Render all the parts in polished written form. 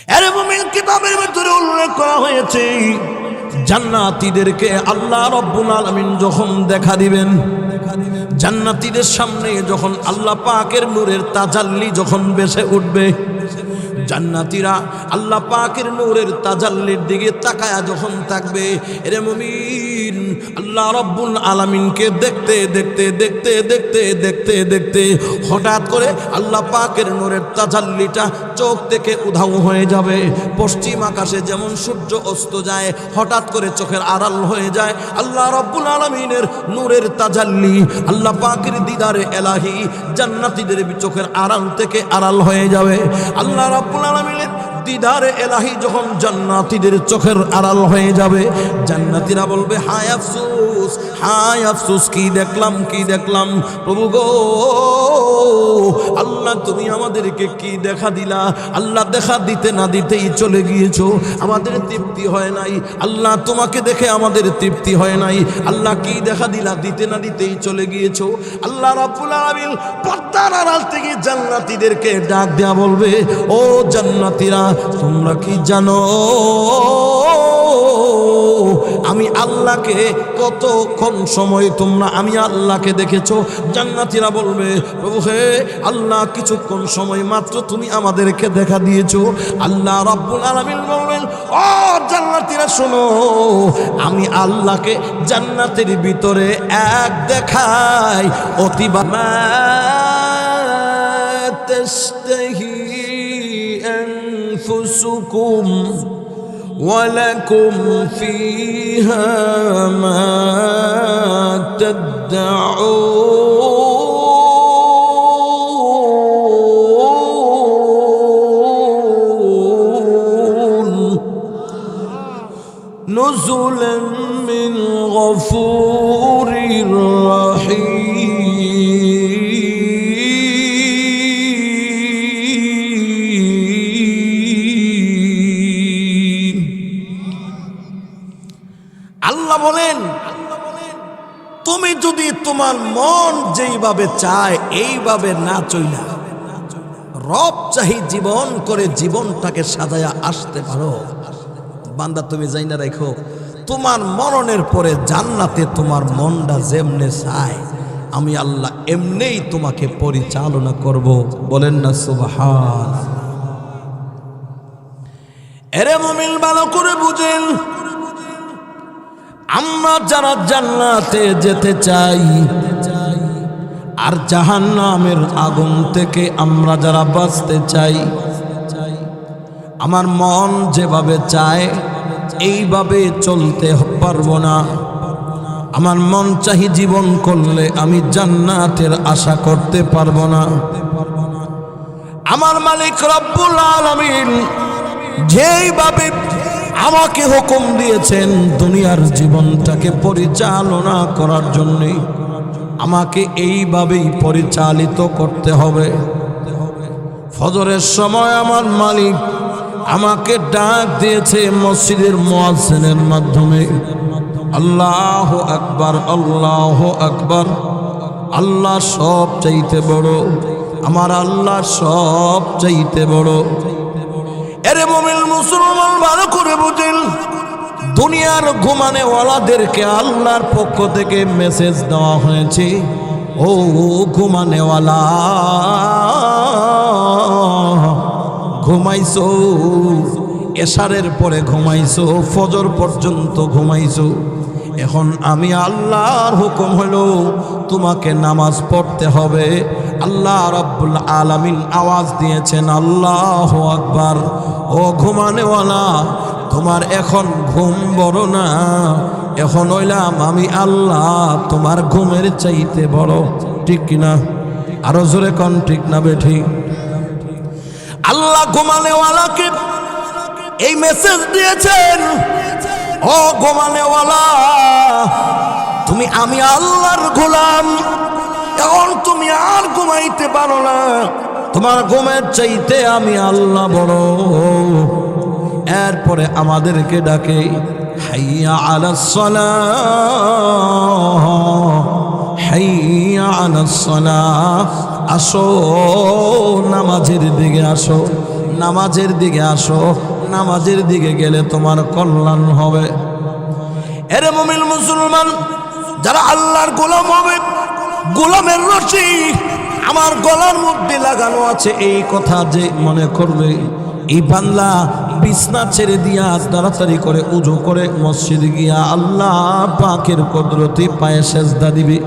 আরে মুমিন, কিতাবের ভিতরে উল্লেখ করা হয়েছে জান্নাতীদেরকে আল্লাহ রাব্বুল আলামিন যখন দেখা দিবেন, জান্নাতীদের সামনে যখন আল্লাহ পাকের নূরের তাজাল্লি যখন ভেসে উঠবে, জান্নাতীরা আল্লাহ পাকের নূরের তাজাল্লির দিকে তাকায়া যখন থাকবে, এরে মুমিন আল্লাহ রাব্বুল আলামিনকে দেখতে দেখতে দেখতে দেখতে দেখতে দেখতে হঠাৎ করে আল্লাহ পাকের নূরের তাজাল্লিটা চোখ থেকে উধাও হয়ে যাবে। পশ্চিম আকাশে যেমন সূর্য অস্ত যায়, হঠাৎ করে চোখের আড়াল হয়ে যায়, আল্লাহ রাব্বুল আলামিনের নূরের তাজাল্লি, আল্লাহ পাকের দিদারে এলাহি জান্নাতীদের চোখের আড়াল থেকে আড়াল হয়ে যাবে। আল্লাহ রাব্বুল আলামিনের দিদারে এলাহি যখন জান্নাতীদের চোখের আড়াল হয়ে যাবে, জান্নাতীরা বলবে হায় আফসোস, হায় আফসোস, কি দেখলাম, কি দেখলাম প্রভু গো, আল্লাহ তুমি আমাদেরকে কি দেখা দিলা, আল্লাহ দেখা দিতে না দিতেই চলে গিয়েছো, আমাদের তৃপ্তি হয় নাই, আল্লাহ তোমাকে দেখে আমাদের তৃপ্তি হয় নাই, আল্লাহ কি দেখা দিলা, দিতে না দিতেই চলে গিয়েছো। আল্লাহ রাব্বুল আলামিন পর্দার আড়াল থেকে জান্নাতীদেরকে ডাক দেয়া বলবে, ও জান্নাতীরা তোমরা কি জানো আমি আল্লাহকে কতক্ষণ সময় তোমরা আমি আল্লাহকে দেখেছো? জান্নাতীরা বলবে প্রভু হে আল্লাহ, কিছুক্ষণ সময় মাত্র তুমি আমাদেরকে দেখা দিয়েছো। আল্লাহ রাব্বুল আলামিন বলবেন, ও জান্নাতীরা শোনো, আমি আল্লাহকে জান্নাতের ভিতরে এক দেখাই অতিবা তাশতাহি أنفسكم ولكم فيها ما تدعون نزلا من غفور رحيم। আল্লাহ বলেন, তুমি যদি তোমার মন যেইভাবে চায় এইভাবে না চইলা রব চাহি জীবন করে জীবনটাকে সাজায়া আসতে পারো, বান্দা তুমি যাই না রাখো, তোমার মরণের পরে জান্নাতে তোমার মনটা যেমনে চায় আমি আল্লাহ এমনেই তোমাকে পরিচালনা করব। বলেন না সুবহান। এরে মুমিন ভালো করে বুঝেন, আমরা যারা জান্নাতে যেতে চাই আর জাহান্নামের আগুন থেকে আমরা যারা বাঁচতে চাই, আমার মন যেভাবে চায় এইভাবে চলতে পারবো না। আমার মন চাহি জীবন করলে আমি জান্নাতের আশা করতে পারবো না। আমার মালিক রব্বুল আলামিন যেইভাবে আমাকে হুকুম দিয়েছেন দুনিয়ার জীবনটাকে পরিচালনা করার জন্য, আমাকে এইভাবেই পরিচালিত করতে হবে। ফজরের সময় আমার মালিক আমাকে ডাক দিয়েছে মসজিদের মুয়াজ্জিনের মাধ্যমে, আল্লাহু আকবার, আল্লাহু আকবার। আল্লাহ সব চাইতে বড়, আমার আল্লাহ সব চাইতে বড়। এরে মুমিন মুসলমান ভালো করে বুঝেন, দুনিয়ার ঘুমানে ওয়ালাদেরকে আল্লাহর পক্ষ থেকে মেসেজ দেওয়া হয়েছে, ও ঘুমানে ওয়ালা ঘুমাইছো, এশারের পরে ঘুমাইছো, ফজর পর্যন্ত ঘুমাইছো, এখন আমি আল্লাহর হুকুম হলো তোমাকে নামাজ পড়তে হবে। আল্লাহ রাব্বুল আলামিন আওয়াজ দিয়েছেন আল্লাহু আকবার। ও ঘুমানেওয়ালা, তোমার এখন ঘুম বড় না, এখন হইলাম আমি আল্লাহ তোমার ঘুমের চাইতে বড়। ঠিক কিনা? আরো জোরে কোন ঠিক না বেঠিক? আল্লাহ ঘুমানেওয়ালাকে এই মেসেজ দিয়েছেন, ও ঘুমানেওয়ালা, তুমি আমি আল্লাহর গোলাম, এখন তুমি আর ঘুমাইতে পারো না, তোমার ঘুমের চাইতে আমি আল্লাহ বড়। এরপরে আমাদেরকে ডাকে হাইয়া আলাস সালাহ, হাইয়া আলাস সালাহ, আসো নামাজের দিকে আসো, নামাজের দিকে আসো, নামাজের দিকে গেলে তোমার কল্যাণ হবে। এরে মুমিন মুসলমান, যারা আল্লাহর গোলাম হবে, গোলামের রশি আমার গলার মধ্যে লাগানো আছে, এই কথা যে মনে করবে, এই বান্দা বিছনা ছেড়ে দিয়া তাড়াতাড়ি করে উজু করে মসজিদে গিয়া আল্লাহ পাকের কুদরতি পায়ে সেজদা দিবে।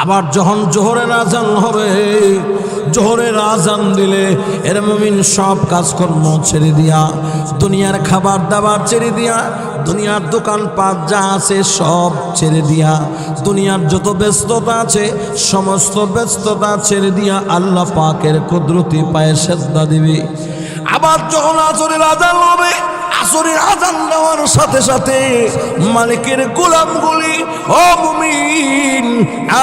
আবার যখন জোহরের আজান হবে, জোহরের আজান দিলে এর মুমিন সব কাজকর্ম ছেড়ে দিয়া, দুনিয়ার খাবার দাবার ছেড়ে দিয়া, দুনিয়ার দোকানপাট যা আছে সব ছেড়ে দিয়া, দুনিয়ার যত ব্যস্ততা আছে সমস্ত ব্যস্ততা ছেড়ে দিয়া আল্লাহ পাকের কুদরতি পায়ে সেজদা দিবে। আবার যখন আসরের আজান হবে, আসরের আজান দেওয়ার সাথে সাথে মালিকের গোলামগুলি, ও মুমিন,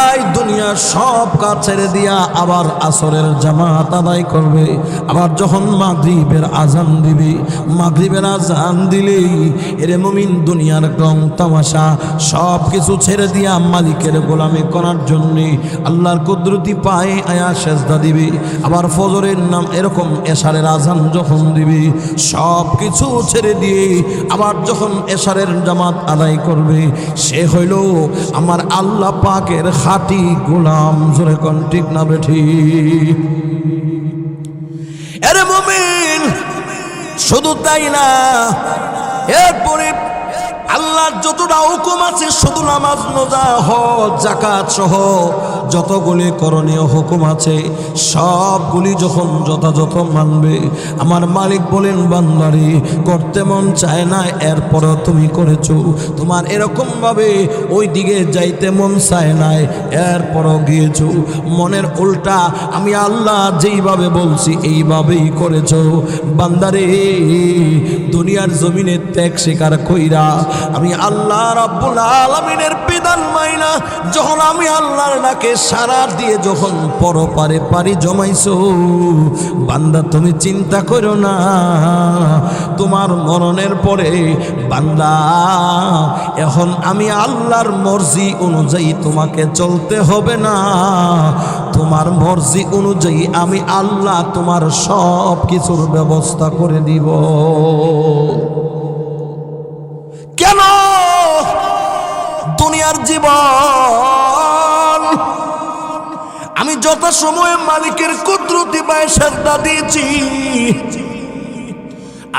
এই দুনিয়ার সব কাজ ছেড়ে দিয়া আবার আসরের জামাত আদায় করবে। আবার যখন মাগরিবের আজান দিবে, মাগরিবের আজান দিলেই এরে মুমিন দুনিয়ার রং তামাশা সব কিছু ছেড়ে দিয়া মালিকের গোলামি করার জন্য আল্লাহর কুদরতি পায়ে আয়া সেজদা দিবে। আবার ফজরের নাম এরকম এশারের আজান যখন দিবে, সব কিছু ছেড়ে দিয়ে আবার যখন এশারের জামাত আদায় করবে, সে হইল আমার আল্লাহ পাকের খাঁটি গোলাম। জোরে কোন ঠিক না বেঠি? আরে মুমিন, শুধু তাই না, এরপরে আল্লাহর যতটা হুকুম আছে, শুধু নামাজ, রোজা, হজ, যাকাত সহ যতগুলি করণীয় হুকুম আছে সবগুলি যখন যথাযথ মানবে, আমার মালিক বলেন, বান্দারে করতে মন চায় না, এরপরও তুমি করেছো। তোমার এরকম ভাবে ওই দিকে যাইতে মন চায় না, এরপরও গিয়েছো। মনের উল্টা আমি আল্লাহ যেইভাবে বলছি এইভাবেই করেছো। বান্দারে, দুনিয়ার জমিনে ত্যাগ স্বীকার কইরা আমি আল্লাহ রাব্বুল আলামিনের বিধান মাইনা যখন আমি আল্লাহর ডাকে সারা দিয়ে যখন পরপারে পারি জমাইছো, বান্দা তুমি চিন্তা করো না, তোমার মরণের পরে বান্দা এখন আমি আল্লাহর মর্জি অনুযায়ী তোমাকে চলতে হবে না, তোমার মর্জি অনুযায়ী আমি আল্লাহ তোমার সব কিছুর ব্যবস্থা করে দিব। কেন? দুনিয়ার জীবন আমি যত সময় মালিকের কুদরতি পায়ে সেজদা দিয়েছি,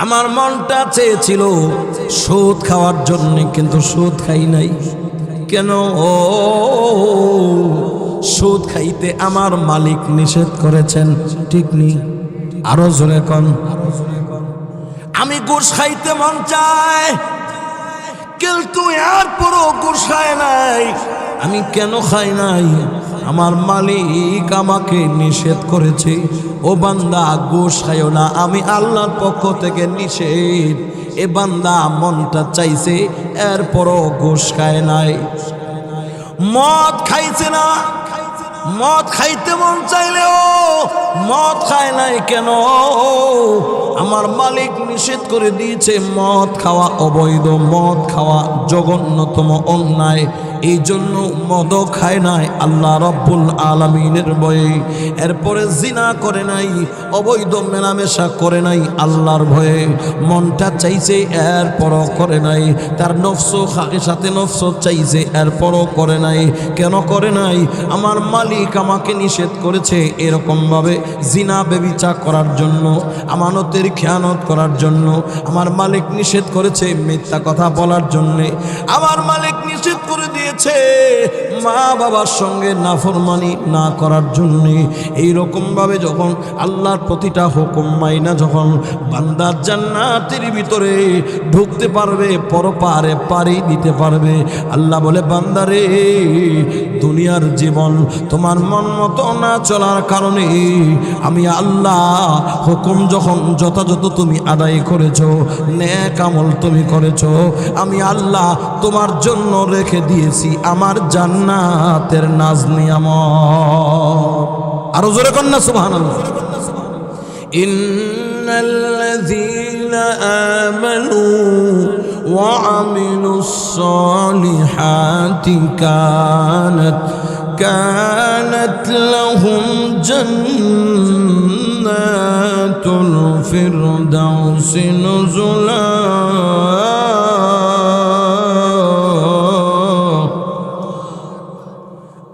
আমার মনটা চেয়েছিল সুদ খাওয়ার জন্য, কিন্তু সুদ খাই নাই। কেন? সুদ খাইতে আমার মালিক নিষেধ করেছেন, ঠিক নেই? আরো জোরে কোন। আমি ঘুষ খাইতে মন চায়, কিন্তু এরপরও ঘুষ খাই নাই। আমি কেন খাই নাই? আমার মালিক আমাকে নিষেধ করেছে, ও বান্দা ঘুষ খাইও না, আমি আল্লাহর পক্ষ থেকে নিষেধ। এ বান্দা মনটা চাইছে, এরপরও ঘুষ খায় নাই। মদ খাইছে না, মদ খাইতে মন চাইলেও মদ খায় নাই। কেন? আমার মালিক নিষেধ করে দিয়েছে, মদ খাওয়া অবৈধ, মদ খাওয়া জঘন্যতম অন্যায়। এই জন্য মদও খায় নাই আল্লাহ রব্বুল আলামিনের ভয়ে। এরপরে জিনা করে নাই, অবৈধ মেলামেশা করে নাই আল্লাহর ভয়ে। মনটা চাইছে, এরপরও করে নাই। তার নফস সাথে নফস চাইছে, এরপরও করে নাই। কেন করে নাই? আমার মালিক আমাকে নিষেধ করেছে এরকমভাবে জিনা ব্যভিচার করার জন্য, আমানতের খেয়ানত করার জন্য। আমার মালিক নিষেধ করেছে মিথ্যা কথা বলার জন্যে। আমার মালিক নিষেধ করে দিয়েছে মা বাবার সঙ্গে নাফরমানি না করার জন্যে। এইরকমভাবে যখন আল্লাহর প্রতিটা হুকুম মাইনা যখন বান্দা জান্নাতের ভিতরে ঢুকতে পারবে, পরপারে পাড়ি দিতে পারবে, আল্লাহ বলে, বান্দারে, দুনিয়ার জীবন তোমার মন মতো না চলার কারণে আমি আল্লাহ হুকুম যখন যথাযথ তুমি আদায় করেছো, নেক আমল তুমি করেছো, আমি আল্লাহ তোমার জন্য রেখে দিয়েছি আমার জান্নাতের নাজ নিয়ামত। আরো জোরে কন্যা সুবহানাল্লাহ। ইন্নাল্লাযীনা আমানু ওয়া আমিলুস সালিহাতি কানাত كانت لهم جنات الفردوس نزلا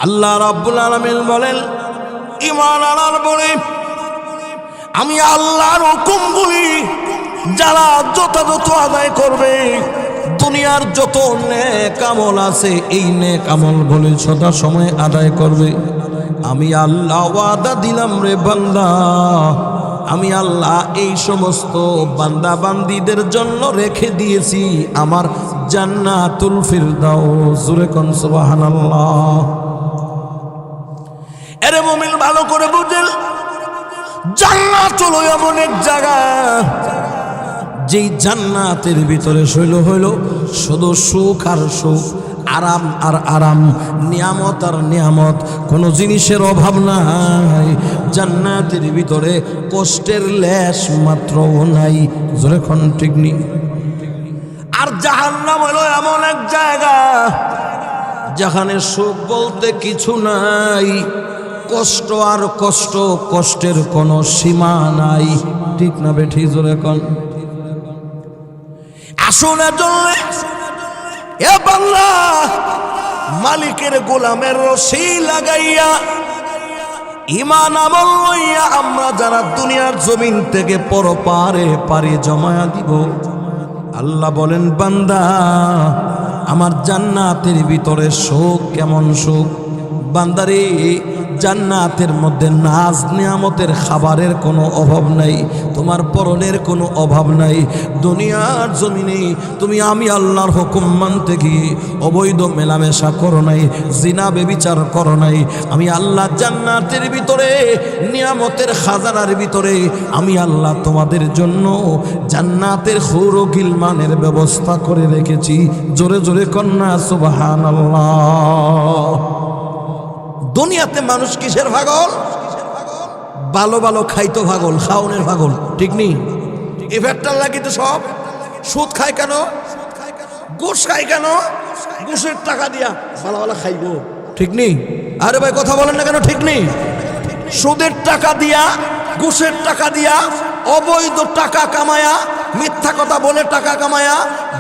আল্লাহ রাব্বুল আলামিন বলেন ঈমান আনার পরে আমি আল্লাহর হুকুমগুলি যারা যথাযথ আদায় করবে, দুনিয়ার যত নেক আমল আছে এই নেক আমলগুলি সদা সময় আদায় করবে, আমি আল্লাহ ওয়াদা দিলাম রে বান্দা, আমি আল্লাহ এই সমস্ত বান্দা বান্দীদের জন্য রেখে দিয়েছি আমার জান্নাতুল ফিরদাউস। জোরে কোন সুবহানাল্লাহ। এরে মুমিন ভালো করে বুঝেন, জান্নাত হলো এমন এক জায়গা যেই জান্নাতের ভিতরে হইল শুধু সুখ আর সুখ, আরাম আর আরাম, নিয়ামত আর নিয়ামত, কোনো জিনিসের অভাব নাই। জান্নাতের ভিতরে কষ্টের লেশ মাত্রও নাই। জোরে কোন ঠিক নেই। আর জাহান্নাম হলো এমন এক জায়গা যেখানে সুখ বলতে কিছু নাই, কষ্ট আর কষ্ট, কষ্টের কোনো সীমা নাই। ঠিক না বেঠি? জোরে কোন। আসুন এ বান্দা, মালিকের গোলামের রশি লাগাইয়া ঈমান আমল লইয়া আমরা যারা দুনিয়ার জমিন থেকে পরপারে পারি জমায়া দিব। আল্লাহ বলেন বান্দা, আমার জান্নাতের ভিতরে সুখ কেমন সুখ। বান্দারে, জান্নাতের মধ্যে নাজ নিয়ামতের খাবারের কোনো অভাব নাই, তোমার পরনের কোনো অভাব নাই। দুনিয়ার জমিনে তুমি আমি আল্লাহর হুকুম মানতে গিয়ে অবৈধ মেলামেশা করো নাই, জিনা বেবিচার করো নাই। আমি আল্লাহ জান্নাতের ভিতরে নিয়ামতের খাজানার ভিতরে আমি আল্লাহ তোমাদের জন্য জান্নাতের হুর ও গিলমানের ব্যবস্থা করে রেখেছি। জোরে জোরে কন্যা সুবহানাল্লাহ। দুনিয়াতে মানুষ কিসের পাগল? ভালো ভালো খাইতো পাগল, খাওনের পাগল। ঠিক নেই? এফেক্টার লাগি তো সব। সুদ খায় কেন? ঘুষ খায় কেন? ঘুষের টাকা দিয়া ভালো ভালো খাইবো। ঠিক নেই? আরে ভাই কথা বলেন না কেন? ঠিক নেই? সুদের টাকা দিয়া, ঘুষের টাকা দিয়া, অবৈধ টাকা কামায়া, মিথ্যা কথা বলে টাকা কামায়া,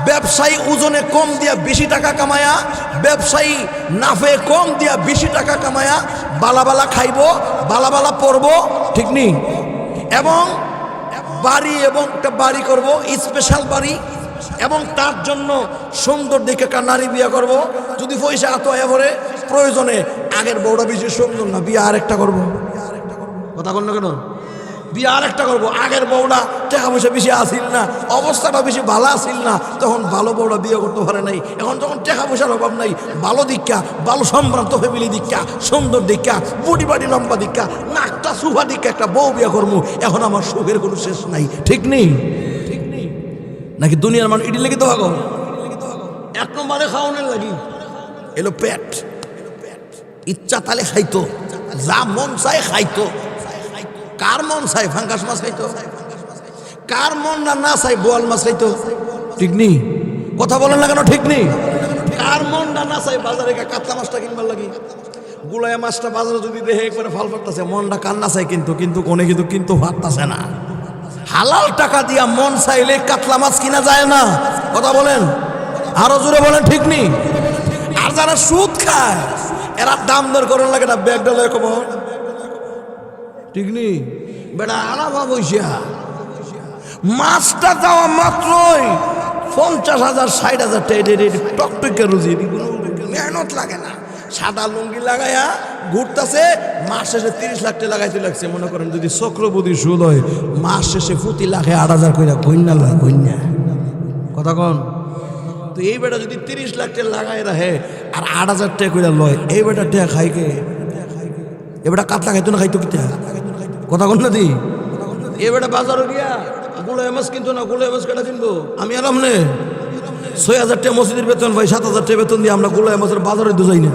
ব্যবসায়ী ওজনে কম দিয়া বেশি টাকা কামায়া, ব্যবসায়ী নাফে কম দিয়া বেশি টাকা কামায়া, বালা খাইবো, বালা পরবো। ঠিক নেই? এবং বাড়ি, এবং একটা বাড়ি করব, স্পেশাল বাড়ি, এবং তার জন্য সুন্দর দেখে একটা নারী বিয়ে করব। যদি পয়সা এত এবারে প্রয়োজনে আগের বউটা বেশি সুন্দর না, বিয়ে আরেকটা করবো। কথা বল না কেন? বিয়ে আরেকটা করবো। আগের বউটা টাকা পয়সা বেশি আসিল না, অবস্থাটা বেশি ভালো আসিল না, তখন ভালো বউটা বিয়ে করতে পারে নাই। এখন যখন টাকা পয়সার অভাব নাই, ভালো দীক্ষা, ভালো সম্ভ্রান্ত ফ্যামিলি দীক্ষা, সুন্দর দীক্ষা, বুড়ি বাড়ি লম্বা দীক্ষা, নাকটা সুভা দীক্ষা একটা বউ বিয়ে করবো। এখন আমার সুখের কোনো শেষ নাই। ঠিক নেই? নাকি দুনিয়ার মানুষ ইডি লেগে তো ভাগো? এক নম্বরে খাওয়ানোর লাগি এলো পেট। ইচ্ছা তালে খাইতো, যা মন চায় খাইতো। কার মন চাই ফাঙ্গাস মাছ খাইতো? কার মন না চাই বোয়াল মাছ খাইতো? ঠিক নেই? কথা বলেন না কেন? ঠিক নেই? কার মন না চাই বাজারে কাতলা মাছটা কিনবার লাগি? গুলায় মাছটা বাজারে যদি দেখে একবারে ফাল ফাটতেছে, মনটা কার না চাই কিন্তু কোনে কিন্তু ফাটতেছে না। হালাল টাকা দিয়া মন চাইলে কাতলা মাছ কিনা যায় না। কথা বলেন, আরো জোরে বলেন। ঠিক নেই? আর যারা সুদ খায় এরা দাম দর করার লাগে না, ব্যাগ ডালে কমন। ঠিক নেই? বেটা আলাদা বইসা মাছটা যাওয়া মাত্রই 50,000 60,000 টকটকে রুজি, মেহনত লাগে না। সাদা লুঙ্গি লাগাইয়া ঘুরতেছে, মাস শেষে 30 লাখ টাকা লাগাইতে লাগছে। মনে করেন যদি চক্রবর্তী সুদ হয়, মাস শেষে প্রতি লাখে 8,000 কইরা কন্যা লাগে। কন্যা কথা কন তো, এই বেটা যদি 30 লাখ টাকা লাগাই রাখে আর 8,000 টাকা কইরা লয়, এই বেটা টাকা খাইকে? এবারে কাতলা খাইতো না খাইতো কিতা? কথা কন না দি? এবারে বাজারে গিয়া গুলাই মাছ কিনতো না, গুলাই মাছ কেটা কিনবো? আমি আরাম নে 6,000 টাকা মসজিদের বেতন ভাই, 7,000 টাকা বেতন দিয়ে আমরা গুলাই মাছের বাজারে তো যাই না।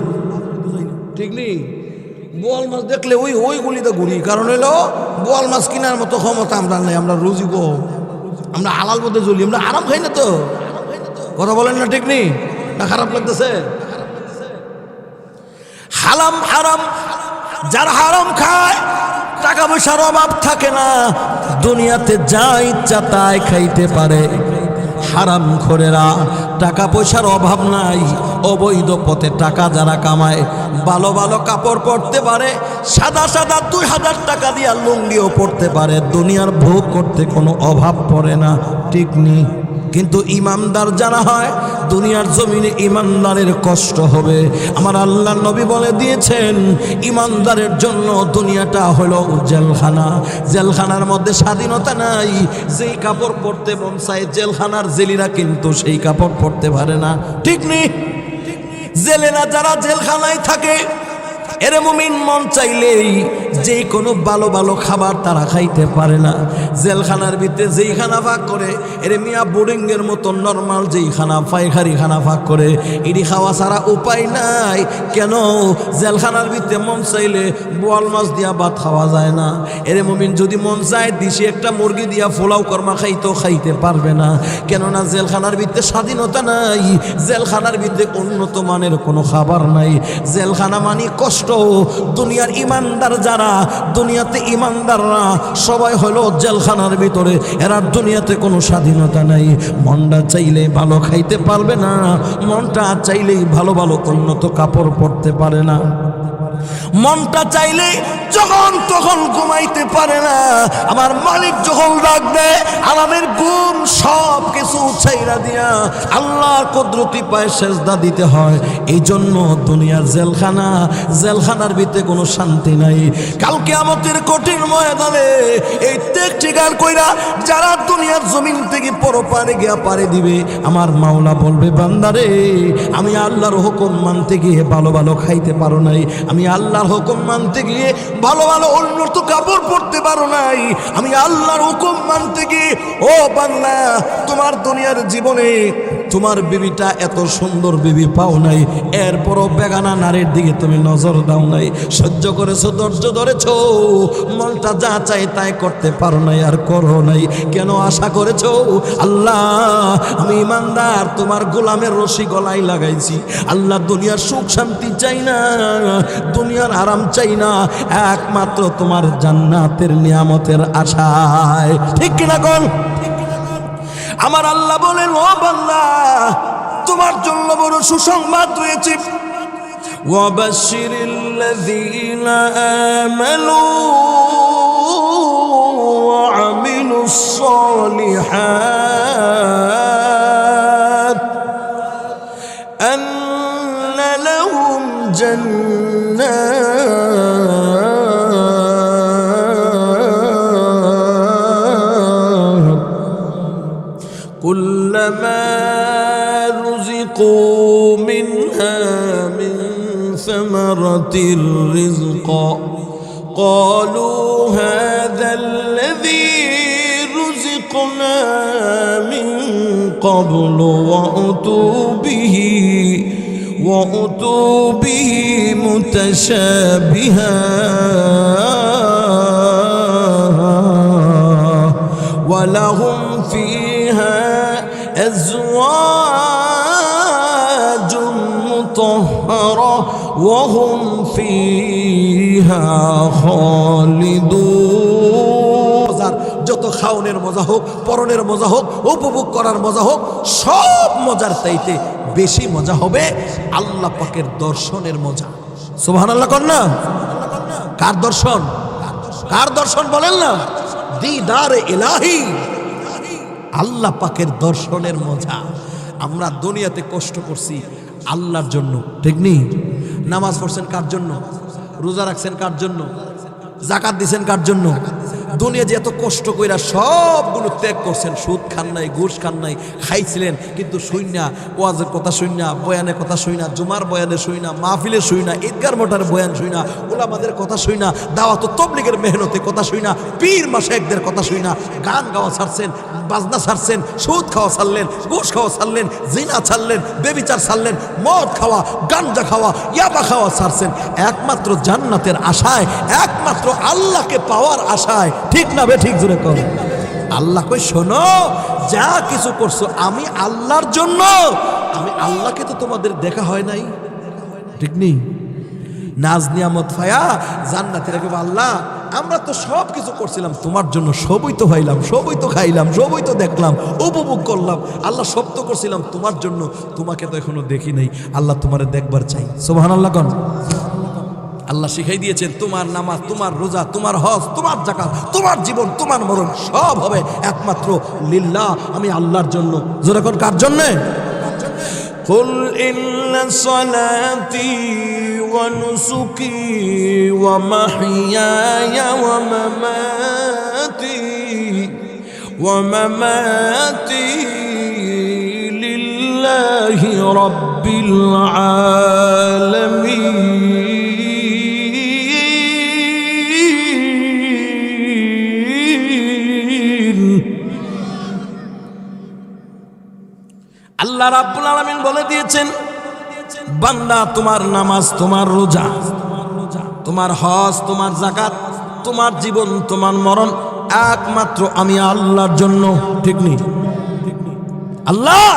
ঠিক নেই? বোয়াল মাছ দেখলে ওই গুলিতে ঘুরি, কারণ হইলো বোয়াল মাছ কেনার মতো ক্ষমতা আমরা নাই। আমরা রুজি গো, আমরা হালাল পথে চলি, আমরা আরাম খাই না তো। কথা বলেন না? ঠিক নেই? না খারাপ লাগতেছে? হালাম হারাম, যারা হারাম খায় টাকা পয়সার অভাব থাকে না, দুনিয়াতে যা ইচ্ছা তাই খাইতে পারে। হারাম খোরেরা টাকা পয়সার অভাব নাই, অবৈধ পথে টাকা যারা কামায়, ভালো ভালো কাপড় পরতে পারে, সাদা সাদা 2000 টাকা দিয়া লুঙ্গিও পরতে পারে, দুনিয়ার ভোগ করতে কোনো অভাব পড়ে না, ঠিক নেই। কিন্তু ইমানদার যারা হয়, দুনিয়ার জমিনে ইমানদারের কষ্ট হবে। আমার আল্লাহ নবী বলে দিয়েছেন, ইমানদারের জন্য দুনিয়াটা হলো জেলখানা। জেলখানার মধ্যে স্বাধীনতা নাই, যেই কাপড় পরতে মন চায় জেলখানার জেলিরা কিন্তু সেই কাপড় পরতে পারে না, ঠিক নেই। জেলেরা যারা জেলখানায় থাকে, এর মুমিন মন চাইলেই যে কোনো ভালো ভালো খাবার তারা খাইতে পারে না। জেলখানার ভিতরে যেই খানা ভাগ করে, এর মিয়া বোর্ডিংয়ের মতো নর্মাল যেই খানা পায়খারি খানা ভাগ করে, এটি খাওয়া ছাড়া উপায় নাই। কেন? জেলখানার ভিতরে মন চাইলে বোয়াল মাছ দিয়া ভাত খাওয়া যায় না। এর মুমিন যদি মন চায় দিশে একটা মুরগি দিয়া পোলাও কর্মা খাইতেও খাইতে পারবে না। কেননা জেলখানার ভিতরে স্বাধীনতা নাই, জেলখানার ভিতরে উন্নত মানের কোনো খাবার নাই। জেলখানা মানে কষ্ট। দুনিয়ার ইমানদার যারা, দুনিয়াতে ইমানদাররা সবাই হলো জেলখানার ভিতরে, এরা দুনিয়াতে কোনো স্বাধীনতা নাই। মনটা চাইলে ভালো খাইতে পারবে না, মনটা চাইলেই ভালো ভালো উন্নত কাপড় পরতে পারে না, মনটা চাইলে যখন তখন ঘুমাইতে পারে না। আমার মালিক যখন ডাকবে, আরামের ঘুম সব কিছু ছাইরা দিয়া আল্লাহর কুদরতি পায়ে সেজদা দিতে হয়। এই জন্য দুনিয়ার জেলখানা, জেলখানার ভিতরে কোনো শান্তি নাই। কাল কিয়ামতের কঠিন ময়দানে এই ত্যাগ স্বীকার কইরা যারা দুনিয়ার জমিন থেকে পরপারে গিয়া পারে দিবে, আমার মাওলা বলবে, বান্দারে আমি আল্লাহর হুকুম মানতে গিয়ে ভালো ভালো খাইতে পারো নাই, আমি আল্লাহর হুকুম মানতে গিয়ে ভালো ভালো উন্নত কাপড় পরতে পারো নাই, আমি আল্লাহর হুকুম মানতে গিয়ে ও বান্দা তোমার দুনিয়ার জীবনে তোমার বিবিটা এত সুন্দর বিবি পাও নাই, এরপরও বেগানা নারীর দিকে তুমি নজর দাও নাই, সহ্য করেছো, ধৈর্য ধরেছো, মনটা যা চাই তাই করতে পারো নাই, আর করো নাই। কেন? আশা করেছো আল্লাহ আমি ইমানদার, তোমার গোলামের রশি গলায় লাগাইছি। আল্লাহ দুনিয়ার সুখ শান্তি চাই না, দুনিয়ার আরাম চাই না, একমাত্র তোমার জান্নাতের নিয়ামতের আশায়, ঠিক কিনা কোন? আমার আল্লাহ বলেন, ও বান্দা তোমার জন্য বড় সুসংবাদ রয়েছে। ওয়াবাশশিরিল্লাযীনা আমানু ওয়া আমিলুস সালিহাত আন্না লাহুম كلما رزقوا منها من ثمرة رزقا قالوا هذا الذي رزقنا من قبل وأتوا به متشابها ولهم فيها أزواج مطهرة وهم فيها خالدون। যত খাওনের মজা হোক, পরনের মজা হোক, উপভোগ করার মজা হোক, সব মজার চাইতে বেশি মজা হবে আল্লাহ পাকের দর্শনের মজা। সুবহানাল্লাহ কর না? কার দর্শন? কার দর্শন বলেন না? দিদারে ইলাহি, আল্লাহ পাকের দর্শনের মজা। আমরা দুনিয়াতে কষ্ট করছি আল্লাহর জন্য, ঠিক নেই? নামাজ পড়ছেন কার জন্য? রোজা রাখছেন কার জন্য? যাকাত দিছেন কার জন্য? দুনিয়া যে এত কষ্ট কইরা সবগুলো ত্যাগ করছেন, সুদ খান নাই, ঘুষ খান নাই, খাইছিলেন, কিন্তু শুইনা ওয়াজের কথা শুইনা, বয়ানের কথা শুইনা, জুমার বয়ানে শুইনা, মাহফিলে শুইনা, ঈদগার মোটার বয়ান শুইনা, ওলামাদের কথা শুইনা, দাওয়াত ও তাবলীগের মেহনতে কথা শুইনা, পীর মাশায়েখদের কথা শুইনা, গান গাওয়া ছাড়ছেন, বাজনা ছাড়ছেন, সুদ খাওয়া ছাড়লেন, ঘুষ খাওয়া ছাড়লেন, জিনা ছাড়লেন, বেবিচার ছাড়লেন, মদ খাওয়া, গাঞ্জা খাওয়া, ইয়াবা খাওয়া ছাড়ছেন, একমাত্র জান্নাতের আশায়, একমাত্র আল্লাহকে পাওয়ার আশায়, ঠিক না বে ঠিক? জোরে কর। আল্লাহ কই, শোনো, যা কিছু করছো আমি আল্লাহর জন্য, আমি আল্লাহকে তো তোমাদের দেখা হয় নাই, ঠিক নেই? নাজ নিয়ামত পায়া জান্নাতীরা কইবে আল্লাহ আমরা তো সব কিছু করছিলাম তোমার জন্য, সবই তো হইলাম, সবই তো খাইলাম, সবই তো দেখলাম, উপভোগ করলাম, আল্লাহ সব তো করছিলাম তোমার জন্য, তোমাকে তো এখনো দেখি নাই, আল্লাহ তোমারে দেখবার চাই। সুবহানাল্লাহ কোন। আল্লাহ শিখাই দিয়েছেন তোমার নামাজ, তোমার রোজা, তোমার হজ, তোমার যাকাত, তোমার জীবন, তোমার মরণ সব হবে একমাত্র লিল্লাহ, আমি আল্লাহর জন্য। জোরে কোন কার জন্য? কুল ইন্না সালাতি ওয়া নুসুকি ওয়া মাহইয়ায়া ওয়া মামাতি লিল্লাহি রাব্বিল আলামিন। আল্লাহ রাব্বুল আলামিন বলে দিয়েছেন বান্দা তোমার নামাজ, তোমার রোজা, তোমার হজ, তোমার যাকাত, তোমার জীবন, তোমার মরণ একমাত্র আমি আল্লাহর জন্য। ঠিক নেই? আল্লাহ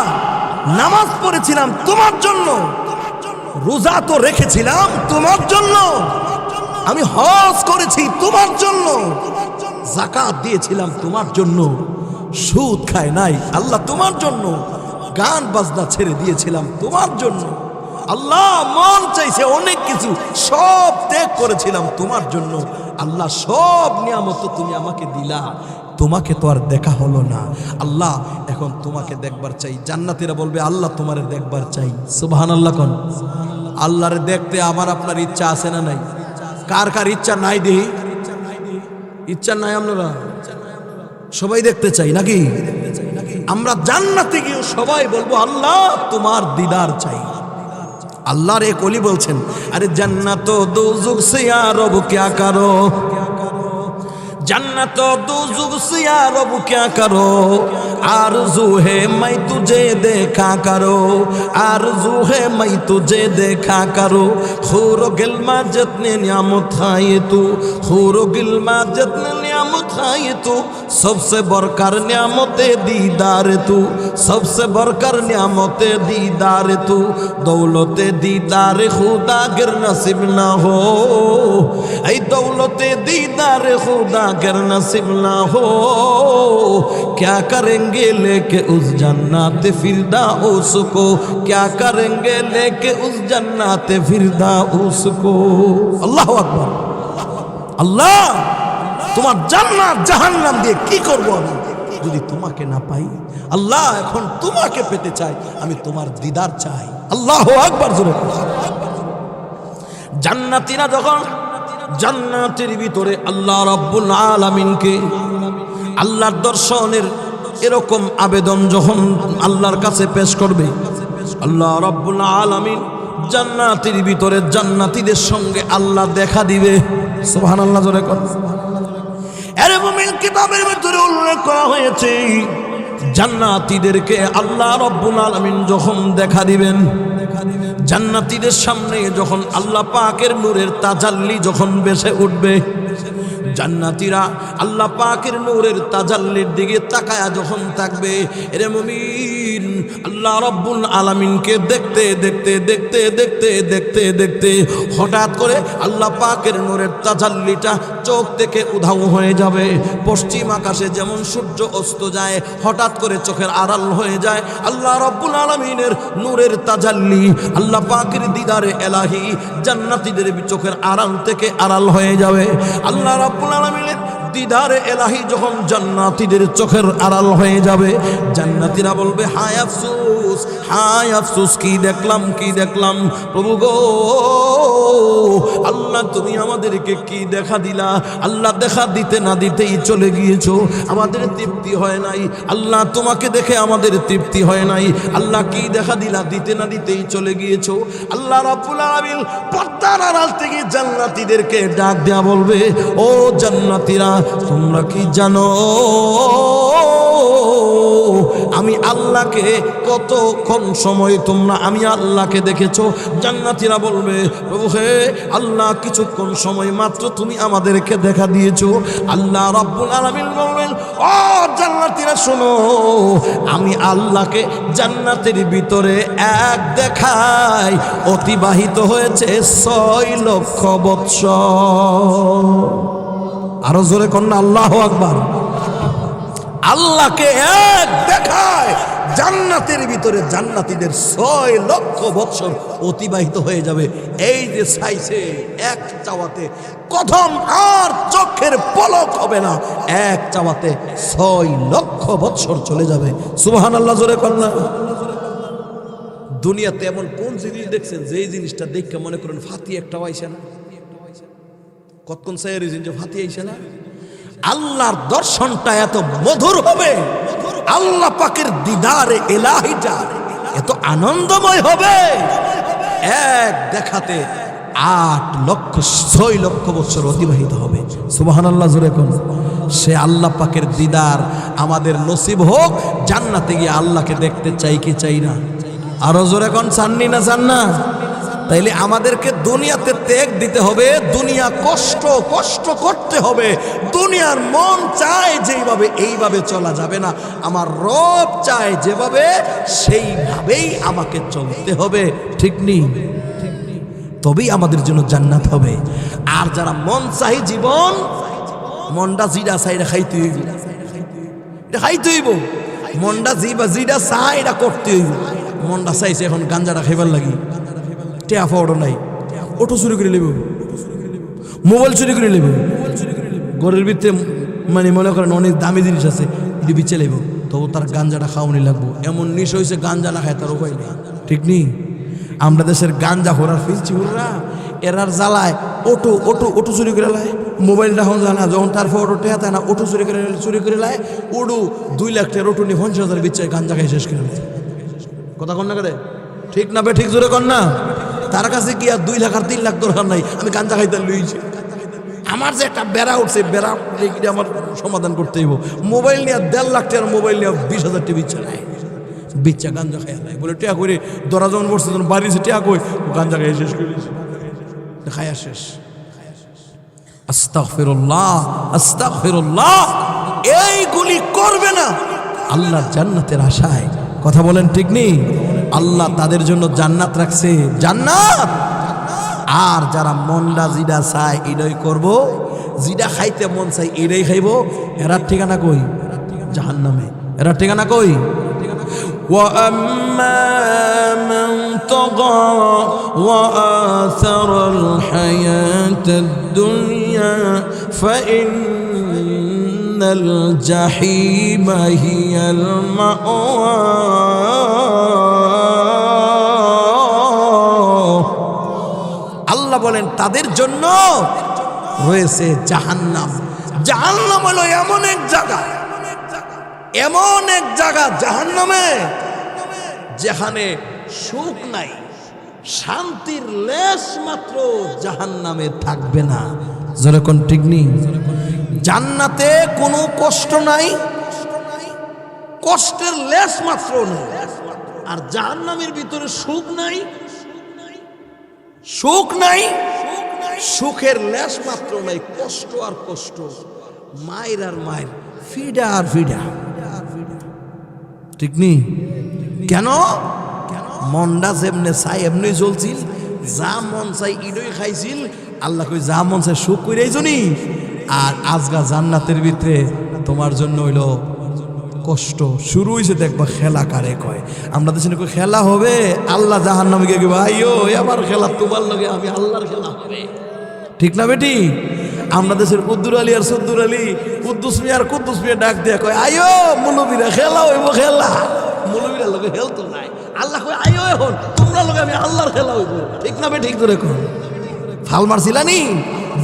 নামাজ পড়েছিলাম তোমার জন্য, রোজা তো রেখেছিলাম তোমার জন্য, আমি হজ করেছি তোমার জন্য, যাকাত দিয়েছিলাম তোমার জন্য, সুদ খায় নাই আল্লাহ তোমার জন্য, গান বাজনা ছেড়ে দিয়েছিলাম তোমার জন্য। আল্লাহ মন চাইছে অনেক কিছু, সব ত্যাগ করেছিলাম তোমার জন্য। আল্লাহ সব নিয়ামত তুমি আমাকে দিলা, তোমাকে তো আর দেখা হলো না। আল্লাহ এখন তোমাকে দেখবার চাই। জান্নাতীরা বলবে আল্লাহ তোমারে দেখবার চাই। সুবহানাল্লাহ কোন। আল্লাহরে দেখতে আমার আপনার ইচ্ছা আছে না নাই? কার কার ইচ্ছা নাই? দেহি ইচ্ছা নাই আপনারা? সবাই দেখতে চাই নাকি? আমরা জান্নাতে গিয়ে সবাই বলবো আল্লাহ তোমার দিদার চাই। আল্লাহর এক ওলি বলছেন আরে জান্নাত দোজখ সে রব क्या करो, जन्नत दोज़ख से रब क्या करो, आरज़ू है मैं तुझे देखा करो, आरज़ू है मैं तुझे देखा करो, खूरो गिल्मा जितने नियामत खाए तू, खूरो गिल्मा जितने नियामत खाए तू, सबसे बढ़कर नियामते दीदार तू, सबसे बढ़कर नियामते दीदार तू, दौलते दीदार खुदा गिर नसीब ना हो, ऐ दौलते दीदार खुदा गर नसीब ना हो, क्या करेंगे लेके उस जन्नत फिरदाउस को, क्या करेंगे लेके उस जन्नत फिरदाउस को। अल्लाहु আকবার। আল্লাহ তোমার জান্নাত জাহান্নাম দিয়ে কি করব আমি যদি তোমাকে না পাই? আল্লাহ এখন তোমাকে পেতে চাই, আমি তোমার দিদার চাই। আল্লাহু আকবার জোরে। জান্নাতীরা যখন জান্নাতের ভিতরে আল্লাহ রাব্বুল আলামিনকে আল্লাহর দর্শনের এরকম আবেদন যখন আল্লাহর কাছে পেশ করবে, আল্লাহ রাব্বুল আলামিন জান্নাতের ভিতরে জান্নাতীদের সঙ্গে আল্লাহ দেখা দিবে। সুবহানাল্লাহ জোরে কর। আরে মুমিন কিতাবের ভিতরে উল্লেখ করা হয়েছে জান্নাতীদেরকে আল্লাহ রাব্বুল আলামিন যখন দেখা দিবেন, জান্নাতীদের সামনে যখন আল্লাহ পাকের নূরের তাজাল্লি যখন ভেসে উঠবে, জান্নাতীরা আল্লাহ পাকের নূরের তাজাল্লির দিকে তাকায়া যখন থাকবে, এরে মুমিন আল্লাহ রাব্বুল আলামিনকে দেখতে দেখতে দেখতে দেখতে দেখতে দেখতে হঠাৎ করে আল্লাহ পাকের নূরের তাজাল্লিটা চোখ থেকে উধাও হয়ে যাবে। পশ্চিম আকাশে যেমন সূর্য অস্ত যায়, হঠাৎ করে চোখের আড়াল হয়ে যায়, আল্লাহ রাব্বুল আলামিনের নূরের তাজাল্লি, আল্লাহ পাকের দিদারে এলাহি জান্নাতীদের চোখের আড়াল থেকে আড়াল হয়ে যাবে। আল্লাহ রাব্বুল আলামিনের দিদারে এলাহি যখন জান্নাতীদের চোখের আড়াল হয়ে যাবে, জান্নাতীরা বলবে হায় আফসোস, হায় আফসোস, কি দেখলাম, কি দেখলাম প্রভু গো, আল্লাহ তুমি আমাদেরকে কি দেখা দিলা? আল্লাহ দেখা দিতে না দিতেই চলে গিয়েছো, আমাদের তৃপ্তি হয় নাই। আল্লাহ তোমাকে দেখে আমাদের তৃপ্তি হয় নাই। আল্লাহ কি দেখা দিলা? দিতে না দিতেই চলে গিয়েছো। আল্লাহ রাব্বুল আলামিন পর্দার আড়াল থেকে জান্নাতীদেরকে ডাক দেয়া বলবে, ও জান্নাতীরা তোমরা কি জানো আমি তুমি আল্লাহকে কতক্ষণ সময় তোমরা আমি আল্লাহকে দেখেছো? জান্নাতীরা বলবে প্রভু হে আল্লাহ কিছুক্ষণ সময় মাত্র তুমি আমাদেরকে দেখা দিয়েছো। আল্লাহ রাব্বুল আলামিন বলবেন ও জান্নাতীরা শোনো, আমি আল্লাহকে জান্নাতের ভিতরে এক দেখায় অতিবাহিত হয়েছে 6 লক্ষ বৎসর। আরো জোরে কন্যা আল্লাহু আকবার। আল্লাহকে এক দেখায় জান্নাতের ভিতরে জান্নাতীদের 6 লক্ষ বৎসর অতিবাহিত হয়ে যাবে। এই যে চাইছে এক চাওয়াতে প্রথম আর চোখের পলক হবে না, এক চাওয়াতে 6 লক্ষ বৎসর চলে যাবে। সুবহানাল্লাহ জোরে কন্যা। দুনিয়াতে এমন কোন জিনিস দেখছেন যেই জিনিসটা দেখে মনে করেন ফাতি একটা আইছে না? কতক্ষণ চাই যে ফাতি আইছে না? আল্লাহর দর্শনটা এত মধুর হবে, আল্লাহ পাকের দিদারে ইলাহিটা এত আনন্দময় হবে, এক দেখাতে 6 লক্ষ বছর অতিবাহিত হবে। সুবহানাল্লাহ জোরে কোন। সে আল্লাহ পাকের দিদার আমাদের নসিব হোক, জান্নাতে গিয়ে আল্লাহকে দেখতে চাই কি চাই না? আরো জোরে কোন, চাননি না চান না? তাইলে আমাদেরকে দুনিয়াতে ত্যাগ দিতে হবে, দুনিয়া কষ্ট করতে হবে। দুনিয়ার মন চায় যেইভাবে এইভাবে চলা যাবে না, আমার রব চায় যেভাবে সেইভাবেই আমাকে চলতে হবে। ঠিক নেই? তবেই আমাদের জন্য জান্নাত হবে। আর যারা মন চাই জীবন, মনটা জিডা চাই এটা খাইতে হইব, এটা খাইতে হইব। মনটা জিডা চাই এটা করতে হইব। মনটা চাইছে এখন গাঞ্জাটা খাইবার লাগি, টেয়া পাওয়ারও নাই, অটো চুরি করে নেব, মোবাইল চুরি করে নেব, ঘরের ভিতরে মানে মনে করেন অনেক দামি জিনিস আছে এটি বিচে নেব, তবু তার গাঞ্জাটা খাওয়ানি লাগবো। এমন নিশ হয়েছে গাঞ্জা না খায় তার উপায় নেই। ঠিক নেই? আমরা দেশের গাঞ্জা ঘোরার ফিরছি ঘোরা এরার জ্বালায় অটো চুরি করে লায়, মোবাইলটা এখন জানা যখন তারপর অটো টেয়া তাই না, অটো চুরি করে লায়, ওডু 2 লাখ টাকার অটো নিয়ে 50,000 বিচ্ছে গাঞ্জা খাই শেষ করে নেয়। কথা কন না করে? ঠিক না বে ঠিক জোরে কন না? তার কাছে কি আর 2 লাখ আর 3 লাখ দরকার নাই, আমি গাঞ্জা খাইতে লইছি। আমার যে একটা বেড়া উঠছে, বেড়া আমার সমাধান করতে হইব। মোবাইল নিয়ে 1.5 লাখ টাকার মোবাইল নিয়ে 20,000 টাকা বিচ্ছা নাই, বিচ্ছা গাঞ্জা খাইয়া নাই বলে টেয়া করে দরা যখন বসছে তখন বাড়িছে টেয়া কই গাঞ্জা খাইয়া শেষ করেছি, খাইয়া শেষ। আস্তাগফিরুল্লাহ আস্তাগফিরুল্লাহ। এইগুলি করবে না আল্লাহর জান্নাতের আশায়। কথা বলেন ঠিক নেই? আল্লাহ তাদের জন্য জান্নাত রাখছে, জান্নাত। আর যারা মনটা জিডা চায় এটাই করব, জিডা খাইতে মন চাই এটাই খাইব, এরার ঠিকানা কই? জাহান্নামে। এরার ঠিকানা কই? وَأَمَّا مَنْ طَغَى وَآثَرَ الْحَيَاةَ الدُّنْيَا فَإِنَّ الْجَحِيمَ هِيَ الْمَأْوَى। আল্লাহ বলেন তাদের জন্য রয়েছে জাহান্নাম। জাহান্নাম হলো এমন এক জায়গা জাহান্নামে যেখানে সুখ নাই, শান্তির লেশ মাত্র জাহান্নামে থাকবে না। জোরে কোন ঠিক নেই? জান্নাতে কোনো কষ্ট নাই, কষ্টের লেশ মাত্র নেই। আর জাহান্নামের ভিতরে সুখ নাই, সুখের লেশ মাত্র নাই, কষ্ট আর কষ্ট, মায়ের আর মায়ের, ফিডা আর ফিডা। ঠিক নেই? কেন? মনটা যেমনে চাই এমনি চলছিল, যা মন চাই ইডই খাইছিল। আল্লাহ কই যা মন চাই সুখ কইরাই জনি। আর আজগা জান্নাতের ভিতরে তোমার জন্য হইল কষ্ট। শুরু হয়েছে দেখবা খেলা কারে কয়। আমরা দেশে কই খেলা হবে, আল্লাহ জাহান্নামে গিয়ে কইবা আইয়ো আমার খেলা তোমার লগে, আমি আল্লাহর খেলা হবে। ঠিক না বেটি? আমরা দেশের কুদ্দুর আলী আর সদ্দুর আলী, কুদ্দুস মিয়া আর কুদ্দুস মিয়া ডাক দিয়া কয় আইয়ো মুলবিরা খেলা হইব, খেলা মুলবিরা লগে খেলতো নাই। আল্লাহ কয় আইয়ো এখন তোমরা লগে আমি আল্লাহর খেলা হইব। ঠিক না বে ঠিক ধরে কন? ফাল মারছিলানি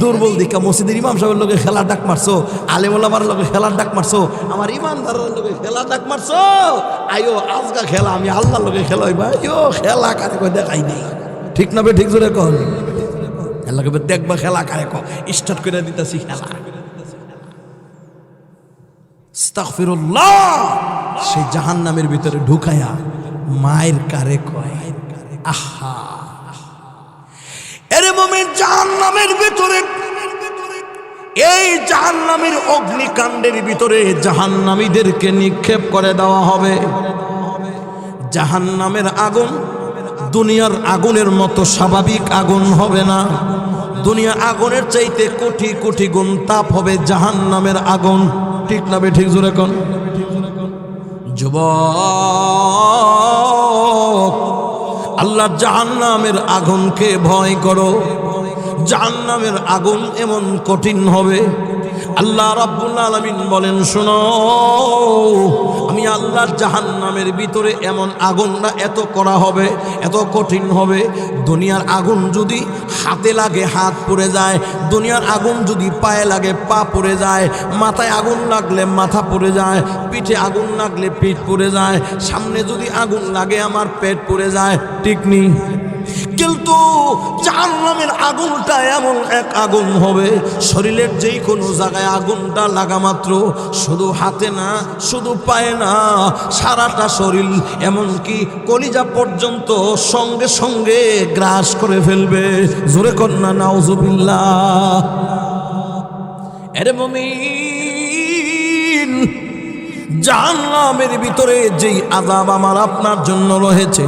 দুর্বল দিকা মসজিদের ইমাম সাহেবের লগে খেলার ডাক মারছো, আলেম ওলামার লগে খেলার ডাক মারছো, আমার ইমানদারের লগে খেলার ডাক মারছো। আইয়ো আজকা খেলা আমি আল্লাহর লগে খেলা হইব। আইয়ো খেলা কারে কয় দেখাই নেই। ঠিক না বে ঠিক ধরে কন? আল্লাহকে দেখবা খেলা কারে কয়, স্টার্ট করে দিতেছি খেলা। আস্তাগফিরুল্লাহ। সেই জাহান্নামের ভিতরে ঢুকায়া মায়ের কারে কয়, আহা এরে মুমিন, জাহান্নামের ভিতরে, এই জাহান্নামের অগ্নিকাণ্ডের ভিতরে জাহান্নামীদেরকে নিক্ষেপ করে দেওয়া হবে। জাহান্নামের আগুন দুনিয়ার আগুনের মতো স্বাভাবিক আগুন হবে না, দুনিয়ার আগুনের চাইতে কোটি কোটি গুণ তাপ হবে জাহান্নামের আগুন। ঠিক না বে ঠিক? জোরে কোন যুবক, আল্লাহ জাহান্নামের আগুনকে ভয় করো। জাহান্নামের আগুন এমন কঠিন হবে, আল্লাহ রাব্বুল আলামিন বলেন, শোনো আমি আল্লাহ জাহান্নামের ভিতরে এমন আগুনটা এত করা হবে, এত কঠিন হবে, দুনিয়ার আগুন যদি হাতে লাগে হাত পুড়ে যায়, দুনিয়ার আগুন যদি পায়ে লাগে পা পুড়ে যায়, মাথায় আগুন লাগলে মাথা পুড়ে যায়, পিঠে আগুন লাগলে পিঠ পুড়ে যায়, সামনে যদি আগুন লাগে আমার পেট পুড়ে যায়। ঠিক নেই? কিন্তু জাহান্নামের আগুনটা এমন এক আগুন হবে, শরীরের যেই কোনো জায়গায় আগুনটা লাগা মাত্র, শুধু হাতে না, শুধু পায়ে না, সারাটা শরীর, এমনকি কলিজা পর্যন্ত সঙ্গে সঙ্গে গ্রাস করে ফেলবে। জোরে কন্যা নাউজুবিল্লাহ। এরে মুমিন, জাহান্নামের ভিতরে যেই আযাব আমার আপনার জন্য রয়েছে,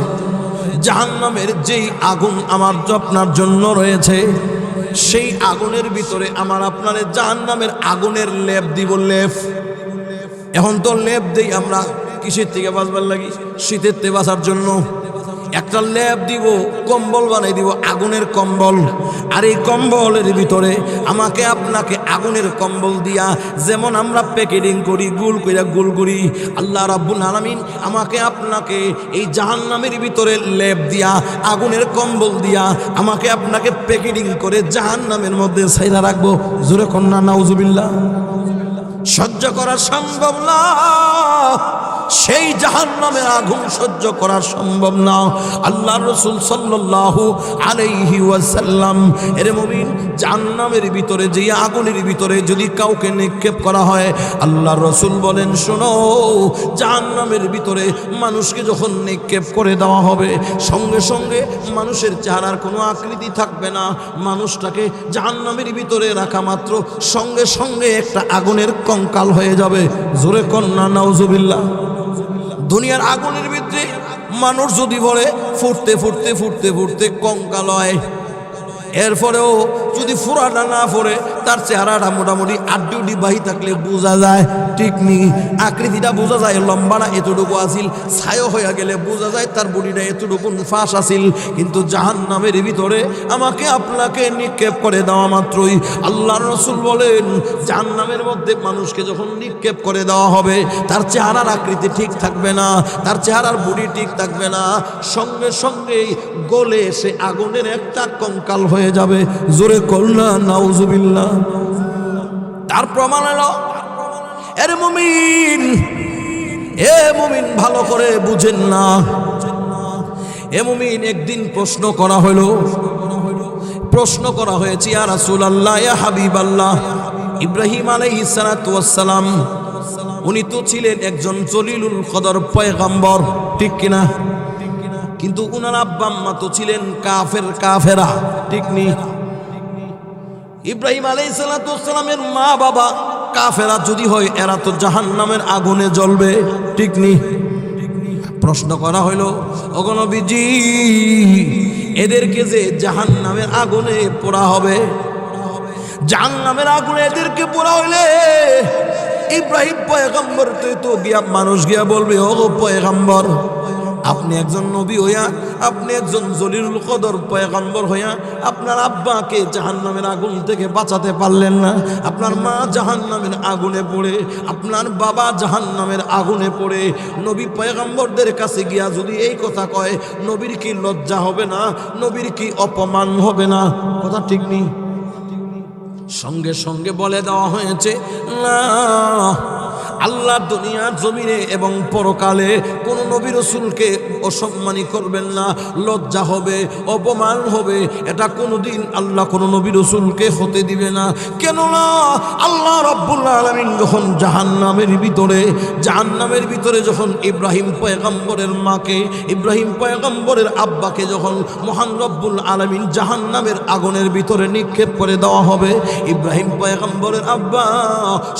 জাহান্নামের যেই আগুন আমার আপনার জন্য রয়েছে, সেই আগুনের ভিতরে আমার আপনার জাহান্নামের আগুনের লেপ দিব। লেপ, এখন তো লেপ দেই আমরা কিসের থেকে বাঁচবার লাগি? শীতের থেকে বাঁচার জন্য একটা লেপ দিব, কম্বল বানাই দিব, আগুনের কম্বল। আর এই কম্বলের ভিতরে আমাকে আপনাকে আগুনের কম্বল দিয়া যেমন আমরা প্যাকেটিং করি, গুল কইরা গুল করি, আল্লাহ রাব্বুল আলামিন আমাকে আপনাকে এই জাহান্নামের ভিতরে লেপ দিয়া, আগুনের কম্বল দিয়া আমাকে আপনাকে প্যাকেটিং করে জাহান্নামের মধ্যে ছাইরা রাখবো। জোরে কন্যা নাউজুবিল্লাহ। সহ্য করা সম্ভব না, সেই জাহান্নামের আগুন সহ্য করা সম্ভব না। আল্লাহর রাসূল সাল্লাল্লাহু আলাইহি ওয়াসাল্লাম, এর মুমিন, জাহান্নামের ভিতরে যে আগুনের ভিতরে যদি কাউকে নিক্ষেপ করা হয়, আল্লাহর রাসূল বলেন, শোনো জাহান্নামের ভিতরে মানুষকে যখন নিক্ষেপ করে দেওয়া হবে, সঙ্গে সঙ্গে মানুষের চেহারার কোনো আকৃতি থাকবে না, মানুষটাকে জাহান্নামের ভিতরে রাখা মাত্র সঙ্গে সঙ্গে একটা আগুনের কঙ্কাল হয়ে যাবে। জোরে কন্যা নাউজুবিল্লাহ। দুনিয়ার আগুনের ভিতরে মানুষ যদি বলে ফুটতে ফুটতে ফুটতে ফুটতে কঙ্কাল হয়, এরপরেও যদি ফুরাটা না পড়ে, তার চেহারাটা মোটামুটি আড্ডি বাহি থাকলে বোঝা যায়। ঠিক নি? আকৃতিটা বোঝা যায়, লম্বাটা এতটুকু আসিল, ছায় হয়ে গেলে বোঝা যায় তার বডিটা এতটুকু ফাঁস আসিল। কিন্তু জাহান্নামের ভিতরে আমাকে আপনাকে নিক্ষেপ করে দেওয়া মাত্রই আল্লাহর রাসূল বলেন, জাহান্নামের মধ্যে মানুষকে যখন নিক্ষেপ করে দেওয়া হবে, তার চেহারার আকৃতি ঠিক থাকবে না, তার চেহারার বডি ঠিক থাকবে না, সঙ্গে সঙ্গেই গলে সে আগুনের একটা কঙ্কাল হয়ে যাবে। জোরে কন্যা নাউজুবিল্লাহ। তার প্রমাণ হলো, এর মুমিন, এ মুমিন ভালো করে বুঝেন না। এ মুমিন, একদিন প্রশ্ন করা হয়েছে, ইয়া রাসূলুল্লাহ, ইয়া হাবিবাল্লাহ, ইব্রাহিম আলাইহিস সালাতু ওয়াস সালাম উনি তো ছিলেন একজন জলিলুল কদর পয়গম্বর, ঠিক কিনা? কিন্তু উনার আব্বা আম্মা তো ছিলেন কাফেরা, ঠিক নি? ইব্রাহিম আলাইহিস সালাতু ওয়াস সালামের মা বাবা কাফেরা যদি হয়, এরা তো জাহান্নামের আগুনে জ্বলবে, ঠিক নি? প্রশ্ন করা হইল, ওগো নবীজি, এদেরকে যে জাহান্নামের আগুনে পোড়া হবে, জাহান্নামের আগুনে এদেরকে পোড়া হইলে ইব্রাহিম পয়গম্বর তো গিয়া মানুষ গিয়া বলবে, ওগো পয়গম্বর, আপনি একজন নবী হইয়া, আপনি একজন জলিলুল কদর পয়গম্বর হইয়া আপনার আব্বাকে জাহান্নামের আগুন থেকে বাঁচাতে পারলেন না, আপনার মা জাহান্নামের আগুনে পড়ে, আপনার বাবা জাহান্নামের আগুনে পড়ে, নবী পয়গম্বরদের কাছে গিয়া যদি এই কথা কয়, নবীর কি লজ্জা হবে না? নবীর কি অপমান হবে না? কথা ঠিক নেই? সঙ্গে সঙ্গে বলে দেওয়া হয়েছে, না, আল্লাহ দুনিয়ার জমিনে এবং পরকালে কোন নবী রাসূলকে অসম্মানী করবেন না, লজ্জা হবে, অপমান হবে, এটা কোনোদিন আল্লাহ কোন নবী রাসূলকে হতে দিবে না। কেননা আল্লাহ রাব্বুল আলামিন যখন জাহান্নামের ভিতরে যখন ইব্রাহিম পয়গম্বরের মাকে, ইব্রাহিম পয়গম্বরের আব্বাকে যখন মহান রব্বুল আলামিন জাহান্নামের আগুনের ভিতরে নিক্ষেপ করে দেওয়া হবে, ইব্রাহিম পয়গম্বরের আব্বা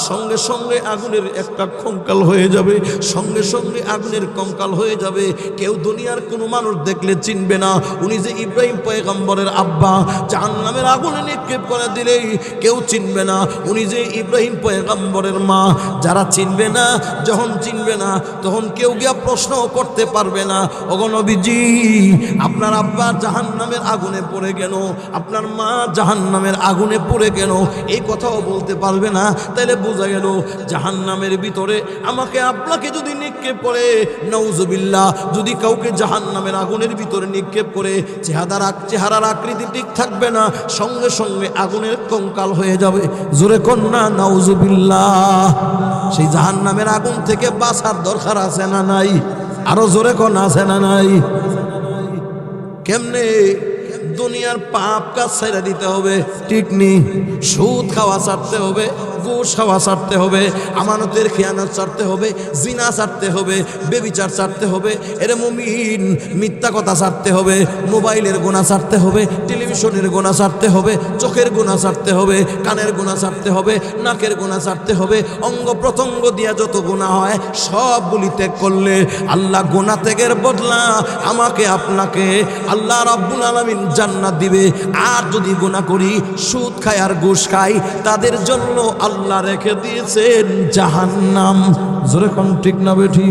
সঙ্গে সঙ্গে আগুনের একটা কঙ্কাল হয়ে যাবে, সঙ্গে সঙ্গে আগুনের কঙ্কাল হয়ে যাবে। কেউ দুনিয়ার কোনো মানুষ দেখলে চিনবে না উনি যে ইব্রাহিম পয়গম্বরের আব্বা। জাহান্নামের আগুনে নিক্ষেপ করে দিলেই কেউ চিনবে না উনি যে ইব্রাহিম পয়গম্বরের মা। যারা চিনবে না, যখন চিনবে না তখন কেউ গিয়া প্রশ্ন করতে পারবে না, ওগো নবীজি আপনার আব্বা জাহান্নামের আগুনে পড়ে কেন, আপনার মা জাহান্নামের আগুনে পড়ে কেন, এই কথাও বলতে পারবে না। তাইলে বোঝা গেল জাহান্নামের ভিতরে আমাকে আপনাকে যদি নিক্ষেপ করে, নাউজুবিল্লাহ, যদি কাউকে জাহান্নামের আগুনের ভিতরে নিক্ষেপ করে চেহারার আকৃতি ঠিক থাকবে না, সঙ্গে সঙ্গে আগুনের কঙ্কাল হয়ে যাবে। জোরে কন্যা নাউজুবিল্লাহ। সেই জাহান্নামের আগুন থেকে বাঁচার দরকার আছে না নাই? আরো জোরে কন্যা আছে না নাই? কেমনে? দুনিয়ার পাপ কাজ ছেড়ে দিতে হবে, ঠিক নেই? সুদ খাওয়া ছাড়তে হবে, ঘুষ খাওয়া ছাড়তে হবে, আমানতের খেয়ানত ছাড়তে হবে, জিনা ছাড়তে হবে, বেবিচার ছাড়তে হবে, এর মুমিন মিথ্যা কথা ছাড়তে হবে, মোবাইলের গুনাহ ছাড়তে হবে, টেলিভিশনের গুনাহ ছাড়তে হবে, চোখের গুনাহ ছাড়তে হবে, কানের গুনাহ ছাড়তে হবে, নাকের গুনাহ ছাড়তে হবে, অঙ্গ প্রত্যঙ্গ দিয়া যত গুনাহ হয় সবগুলি ত্যাগ করলে আল্লাহ গুনাহ ত্যাগের বদলা আমাকে আপনাকে আল্লাহ রাব্বুল আলামিন জান্নাত দিবে। আর যদি গুনাহ করি, সুদ খাই আর ঘুষ খাই, তাদের জন্য আল্লাহ রেখে দিয়েছেন জাহান্নাম। জোরে কোন ঠিক না বেঠি?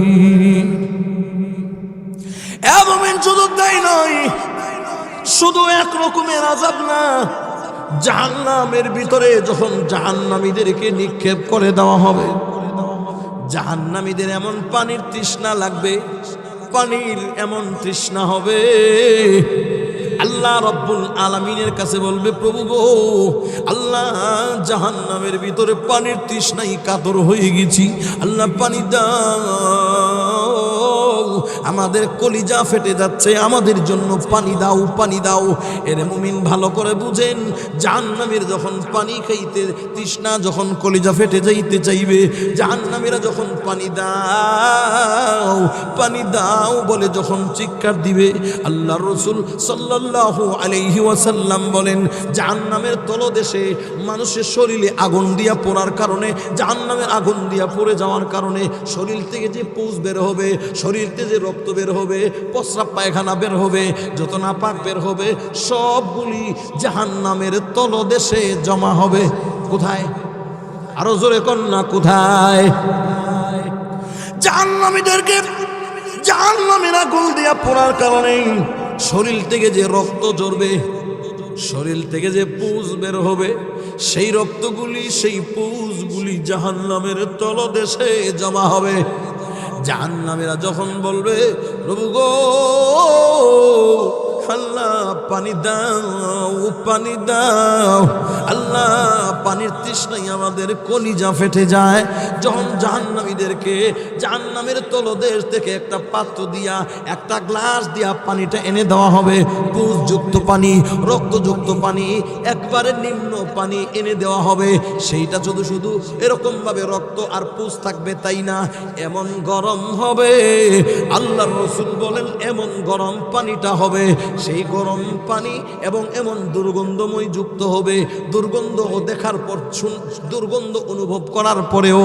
এবং শুধু তাই নয়, শুধু এক রকমের আযাব না, জাহান্নামের ভিতরে যখন জাহান্নামীদেরকে নিক্ষেপ করে দেওয়া হবে, জাহান্নামীদের এমন পানির তৃষ্ণা লাগবে, পানির এমন তৃষ্ণা হবে, আল্লাহ রব্বুল আলামিনের কাছে বলবে, প্রভু গো আল্লাহ জাহান্নামের ভিতরে পানির তৃষ্ণায় কাতর হয়ে গেছি, আল্লাহ পানি দাও, আমাদের কলিজা ফেটে যাচ্ছে, আমাদের জন্য পানি দাও, পানি দাও। এর মুমিন ভালো করে বুঝেন, জাহান্নামের যখন পানি খাইতে তৃষ্ণা, যখন কলিজা ফেটে যাইতে চাইবে, জাহান্নামীরা যখন পানি দাও, পানি দাও বলে যখন চিৎকার দিবে, আল্লাহর রাসূল সাল্লাল্লাহু আলাইহি ওয়াসাল্লাম বলেন, জাহান্নামের তলদেশে মানুষের শরীরে আগুন দিয়া পড়ার কারণে, জাহান্নামের আগুন দিয়া পড়ে যাওয়ার কারণে শরীর থেকে যে পুজ বের হবে, শরীর থেকে যে রক্ত বের হবে, প্রস্রাব পায়খানা বের হবে, যত নাপাক বের হবে, সবগুলি জাহান্নামের তলদেশে জমা হবে। কোথায়? আরো জোরে কন্যা, কোথায়? জাহান্নামীদেরকে জাহান্নামের আগুন দিয়া পড়ার কারণে শরীর থেকে যে রক্ত ঝরবে, শরীর থেকে যে পুজ বের হবে, সেই রক্তগুলি, সেই পুজগুলি জাহান্নামের তলদেশে জমা হবে। জাহান্নামীরা যখন বলবে, প্রভু গো আল্লাহ পানি দাও, পানি দাও, আল্লাহ পানির তৃষ্ণায় আমাদের কলিজা ফেটে যায়। যখন জাহান্নামীদেরকে জাহান্নামের তলদেশ থেকে একটা পাত্র দিয়া, একটা গ্লাস দিয়া পানিটা এনে দেওয়া হবে, পুজযুক্ত পানি, রক্তযুক্ত পানি, একবারে নিম্ন পানি এনে দেওয়া হবে। সেইটা শুধু শুধু এরকমভাবে রক্ত আর পুজ থাকবে তাই না, এমন গরম হবে, আল্লাহর রাসূল বলেন এমন গরম পানিটা হবে, সেই গরম পানি এবং এমন দুর্গন্ধময় যুক্ত হবে, দুর্গন্ধ দেখার পর, দুর্গন্ধ অনুভব করার পরেও,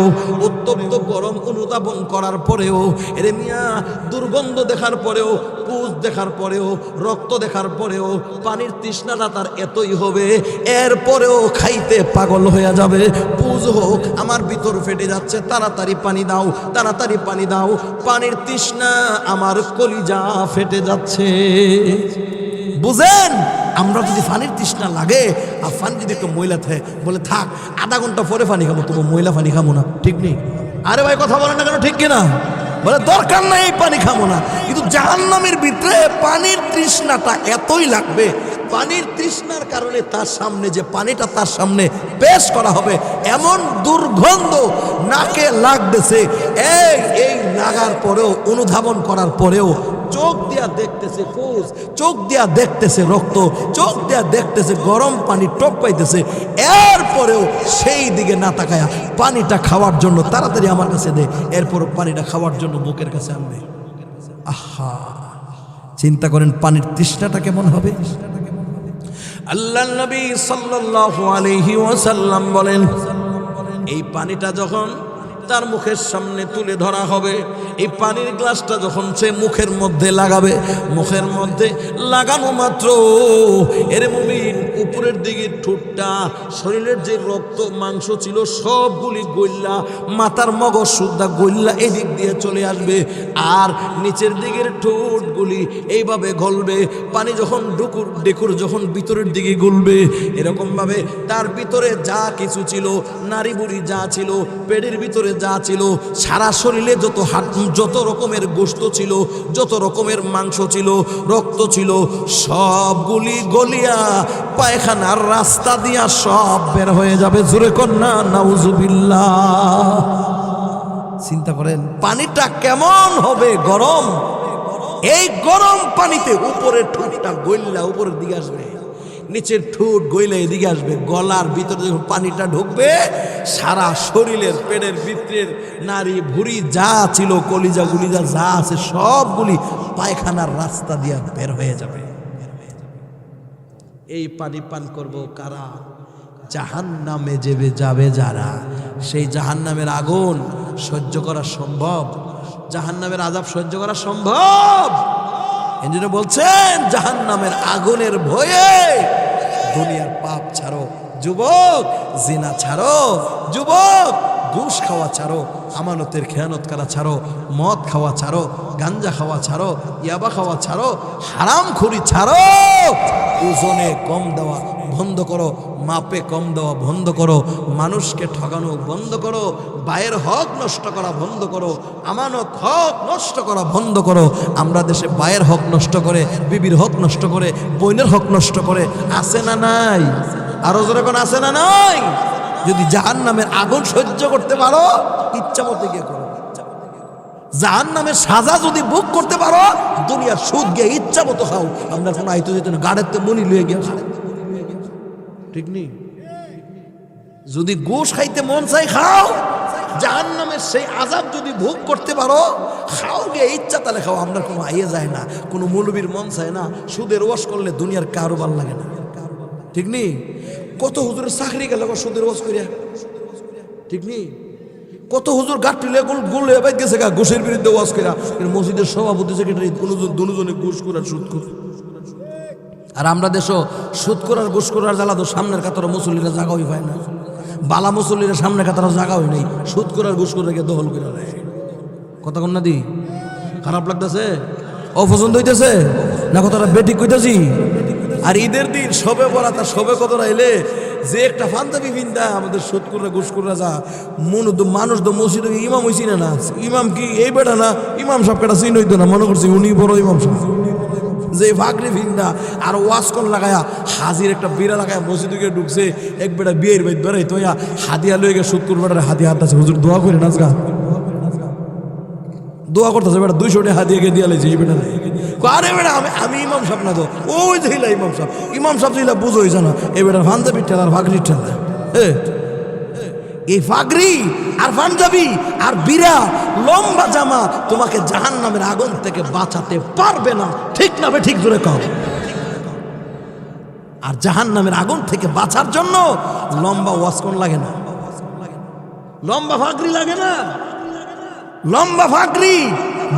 উত্তপ্ত গরম অনুধাবন করার পরেও, এরে মিয়া দুর্গন্ধ দেখার পরেও, পুজ দেখার পরেও, রক্ত দেখার পরেও পানির তৃষ্ণাটা তার এতই হবে, এরপরেও খাইতে পাগল হয়ে যাবে। পুজ হোক, আমার ভিতর ফেটে যাচ্ছে, তাড়াতাড়ি পানি দাও, তাড়াতাড়ি পানি দাও, পানির তৃষ্ণা আমার কলিজা ফেটে যাচ্ছে। বুঝেন? আমরা যদি পানির তৃষ্ণা লাগে আর পানি যদি একটু ময়লা থাকে, বলে থাক আধা ঘন্টা পরে পানি খাবো, তবু ময়লা পানি খাবো না, ঠিক নেই? আরে ভাই কথা বলেন না কেন, ঠিক কিনা? বলে দরকার নাই পানি খাবো না, কিন্তু জাহান্নামের ভিতরে পানির তৃষ্ণাটা এতই লাগবে, পানির তৃষ্ণার কারণে তার সামনে যে পানিটা তার সামনে পেশ করা হবে, এমন দুর্গন্ধ নাকে লাগতেছে। এই লাগার পরেও, অনুধাবন করার পরেও চোখ দিয়া দেখতেছে ফুস, চোখ দিয়া দেখতেছে রক্ত, চোখ দিয়া দেখতেছে গরম পানি টপ পাইতেছে। এরপরেও সেই দিকে না তাকায়া পানিটা খাওয়ার জন্য তাড়াতাড়ি আমার কাছে দে, এরপর পানিটা খাওয়ার জন্য বুকের কাছে আনবে। আহা, চিন্তা করেন পানির তৃষ্ণাটা কেমন হবে। আল্লাহ নবী সাল্লাল্লাহু আলাইহি ওয়াসাল্লাম বলেন, এই পানিটা যখন তার মুখের সামনে তুলে ধরা হবে, এই পানির গ্লাসটা যখন সে মুখের মধ্যে লাগাবে, মুখের মধ্যে লাগানো মাত্র এর মুমিন উপরের দিকে ঠোঁটটা, শরীরের যে রক্ত মাংস ছিল সবগুলি গইল্লা, মাথার মগজ সুদ্ধা গইল্লা এদিক দিয়ে চলে আসবে, আর নিচের দিকের ঠোঁটগুলি এইভাবে গলবে। পানি যখন ডেকুর যখন ভিতরের দিকে গলবে, এরকমভাবে তার ভিতরে যা কিছু ছিল, নারী বুড়ি যা ছিল, পেটের ভিতরে যা ছিল, সারা শরীরে যত রকমের গোশত ছিল, যত রকমের মাংস ছিল, রক্ত ছিল, সবগুলি গলিয়া পায়খানার রাস্তা দিয়া সব বের হয়ে যাবে। জোরে কন্যা নাউজুবিল্লাহ। চিন্তা করেন পানিটা কেমন হবে, গরম। এই গরম পানিতে উপরের ঠোঁটটা গইল্লা উপরের দিকে আসবে, নিচের ঠোঁট গইলে এদিকে আসবে, গলার ভিতরে যখন পানিটা ঢুকবে, সারা শরীরের পেটের ভিতরের নারী ভুঁড়ি যা ছিল, কলিজা গুলিজা যা আছে সবগুলি পায়খানার রাস্তা দিয়া বের হয়ে যাবে। এই পানি পান করব কারা? জাহান্নামে যাবে যারা। সেই জাহান্নামের আগুন সহ্য করা সম্ভব? জাহান্নামের আযাব সহ্য করা সম্ভব? এজন্য বলছেন জাহান্নামের আগুনের ভয়ে দুনিয়ার পাপ ছাড়ো যুবক, জিনা ছাড়ো যুবক, ঘুষ খাওয়া ছাড়ো, আমানতের খেয়ানত করা ছাড়ো, মদ খাওয়া ছাড়ো, গাঞ্জা খাওয়া ছাড়ো, ইয়াবা খাওয়া ছাড়ো, হারামখুরি ছাড়ো। ওজনে কম দেওয়া বন্ধ করো, মাপে কম দেওয়া বন্ধ করো, মানুষকে ঠকানো বন্ধ করো, ভাইয়ের হক নষ্ট করা বন্ধ করো, আমানত হক নষ্ট করা বন্ধ করো। আমরা দেশে ভাইয়ের হক নষ্ট করে, বিবির হক নষ্ট করে, বোনের হক নষ্ট করে, আছে না নাই? আরো জোরে কোন আছে না নাই? যদি জাহান্নামের আগুন সহ্য করতে পারো, ইচ্ছা মতো গিয়ে করো। জাহান্নামের সাজা যদি বুক করতে পারো, দুনিয়ার সুদ গিয়ে ইচ্ছা মতো খাও। আমরা কোনো আইতো যেত না, গাড়ের তো মনি লুয়ে গিয়ে খাও, ঠিক নেই? যদি গোশ খাইতে মন চাই খাও, জাহান্নামের সেই আযাব যদি ভোগ করতে পারো, খাও গিয়ে ইচ্ছা তাহলে খাও। আমরা কোনো আইয়ে যায় না, কোনো মৌলবীর মন চায় না, সুদের ওয়াশ করলে দুনিয়ার কারো ভালো লাগে না, ঠিক নেই? কত হুজুরের চাকরি গেল সুদের ওয়াশ করিয়া, ঠিক নেই? কত হুজুর গাঁটলে গুলে গেছে গা ঘুষের বিরুদ্ধে ওয়াজ করিয়া। মসজিদের সভাপতি সেক্রেটারি দুজনে ঘুষ করার সুদ কর। আর আমরা দেশও সুদ করার ঘুষ করার জ্বালা তো সামনের কাতার মুসল্লিরা জাগাই পায় না, বালা মুসল্লিরা সামনের কাতার জাগা হয় নাই, সুদ করার ঘুষ করে দখল করে নেয়। কথা কন না দি? খারাপ লাগতেছে? অপছন্দ হইতেছে না কথাটা বেঠিক কইতেছি? আর ঈদের দিন সবে বরাত আর সবে কত রাইলে যে একটা পাঞ্জাবি ভিন্দা আমাদের সুদ করে ঘুষ করে যা মানুষ তো মসজিদে ইমাম হইছি না, ইমাম কি এই বেটা না, ইমাম সাহেব কেটা চিন হইতো না, মনে করছি উনি বড় ইমাম সাহেব। যে ফাগরি ভিন্দা আর ওয়াজ কর লাগায়া হাজির একটা বিড়া লাগায়া মসজিদে গিয়ে ঢুকছে, এক বেটা বিয়ের বাইত বেড়াই তো হাদিয়া লয়ে গিয়ে সুদ করবে, হাদিয়া হাতাছে, হুজুর দোয়া করে নাচগা দোয়া করতেছে, বেটা 200 টাকা হাদিয়া গিয়ে দিয়া লাইছে। এই বেটা আরে বেটা আমি ইমাম সাহেব না তো, ওই দেখিলা ইমাম সাহেব, ইমাম সাহেব দিলা বুঝো হয়েছে না, এই বেটার পাঞ্জাবির ঠেলা আর ফাগরির ঠেলা। এই ফাগরি আর পাঞ্জাবি আর বিরা লম্বা জামা তোমাকে জাহান্নামের আগুন থেকে বাঁচাতে পারবে না, ঠিক না? ঠিক জোরে কও। আর জাহান্নামের আগুন থেকে বাঁচার জন্য লম্বা ওয়াসকন লাগে না, লম্বা ফাগরি লাগে না। লম্বা ফাগরি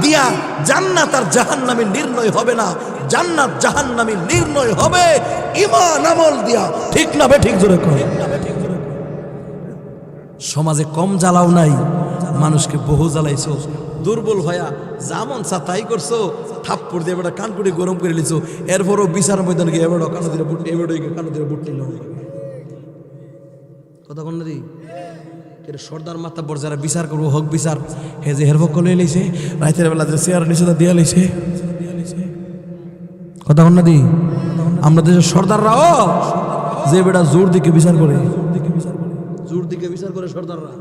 দিয়া জান্নাত আর জাহান্নামের নির্ণয় হবে না, জান্নাত জাহান্নামের নির্ণয় হবে ঈমান আমল দিয়া, ঠিক না? ঠিক জোরে কও। সমাজে কম জ্বালাও নাই, মানুষকে বহু জ্বালাইছো, দুর্বল হইয়া যেমন চা তাই করছো, থাপ্পড় দিয়ে এবার কানকুড়ি গরম করে লিছো, এরপরও বিচার ময়দান গিয়ে এবার কানো দিয়ে বুট, এবার কানো দিয়ে বুট নিল। কথা কন না দি? সর্দার মাথা বড় যারা বিচার করবো, হক বিচার, হে যে হেরপক্ষ লয়ে লইছে, রাতের বেলা যে চেয়ার নিচে দিয়া লইছে। কথা কন না দি? আমরা দেশের সর্দাররাও যে বেটা জোর দিকে বিচার করে, জোর দিকে বিচার করে সর্দাররা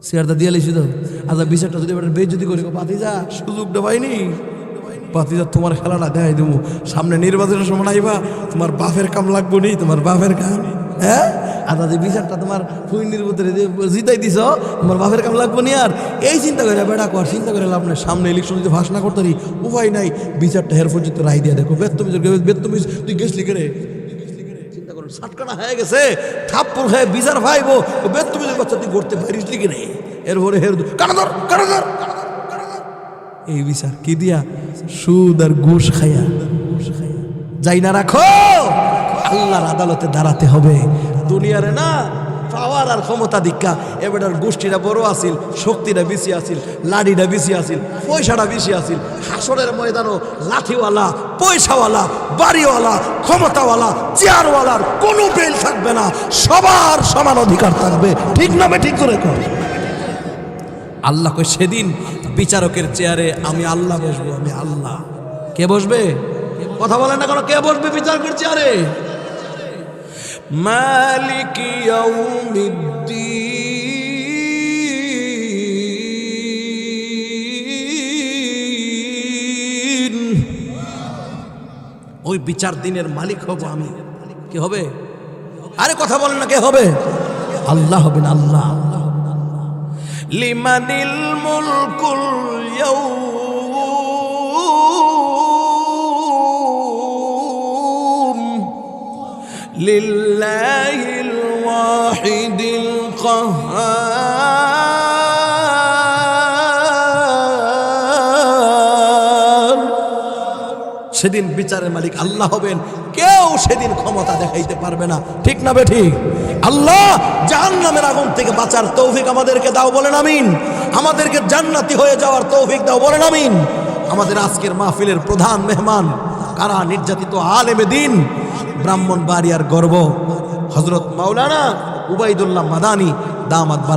চেয়ারটা দিয়ে লিখি তো। আচ্ছা বিচারটা যদি বেটা বেজ্জতি করে পাতিজা সুযোগটা পাইনি, পাতিজা তোমার খেলাটা দেখাই দেবো, সামনে নির্বাচনের সময় আইবা, তোমার বাপের কাম লাগবো নি, তোমার বাপের কাম। হ্যাঁ আচ্ছা যে বিচারটা তোমার ফুইনির ভিতরে যে জিতাই দিছ, তোমার বাপের কাম লাগবো নি। আর এই চিন্তা করে বেটা কর, চিন্তা করে লাভ নাই, সামনে ইলেকশন যদি ফাঁস না করতে উপায় নাই, বিচারটা হের পর্যন্ত রায় দিয়ে দেখো। বেতমিজ তুই গেছলি করে চিন্তা করো, সাটকানা হয়ে গেছে, থাপ্পড় হয়ে বিচার ভাইবো, বেতমিজের বাচ্চা তুই করতে পারিস লিখে নেই। এরপরে হের কানাধর কানাধর এই বিচার কি দিয়া? সুদ আর ঘুষ খাইয়া যাই না রাখো, আল্লাহর আদালতে দাঁড়াতে হবে। দুনিয়ারে না পাওয়ার আর ক্ষমতা দীক্ষা, এবারের গোষ্ঠীটা বড় আসিল, শক্তিটা বেশি আসিল, লাঠিটা বেশি আসিল, পয়সাটা বেশি আসিল। হাসরের ময়দানও লাঠিওয়ালা, পয়সাওয়ালা, বাড়িওয়ালা, ক্ষমতাওয়ালা, চেয়ারওয়ালার কোনো বেল থাকবে না, সবার সমান অধিকার থাকবে। ঠিক না ঠিক করে কর। আল্লাহ কই সেদিন বিচারকের চেয়ারে আমি আল্লাহ বসবো, আমি আল্লাহ। কে বসবে? কথা বলেন না কেন, কে বসবে বিচারকের চেয়ারে? মালিক ইয়াউমিদ্দিন, ওই বিচার দিনের মালিক হব আমি। কে হবে? আরে কথা বলেন না, কে হবে? আল্লাহ হবেন, আল্লাহ। লিমানিল মুলকুল ইয়াউম লিল্লাহিল ওয়াহিদিল কাহ্হার। সেদিন বিচারের মালিক আল্লাহ হবেন, কেউ সেদিন ক্ষমতা দেখাইতে পারবে না। ঠিক না বেঠিক? আল্লাহ জাহান্নামের আগুন থেকে বাঁচার তৌফিক আমাদেরকে দাও, বলেন আমিন। আমাদেরকে জান্নাতি হয়ে যাওয়ার তৌফিক দাও, বলেন আমিন। আমাদের আজকের মাহফিলের প্রধান মেহমান, কারা নির্যাতিত আলেমে দ্বীন, ব্রাহ্মণবাড়িয়ার গর্ব হযরত মাওলানা উবাইদুল্লাহ মাদানী দামাত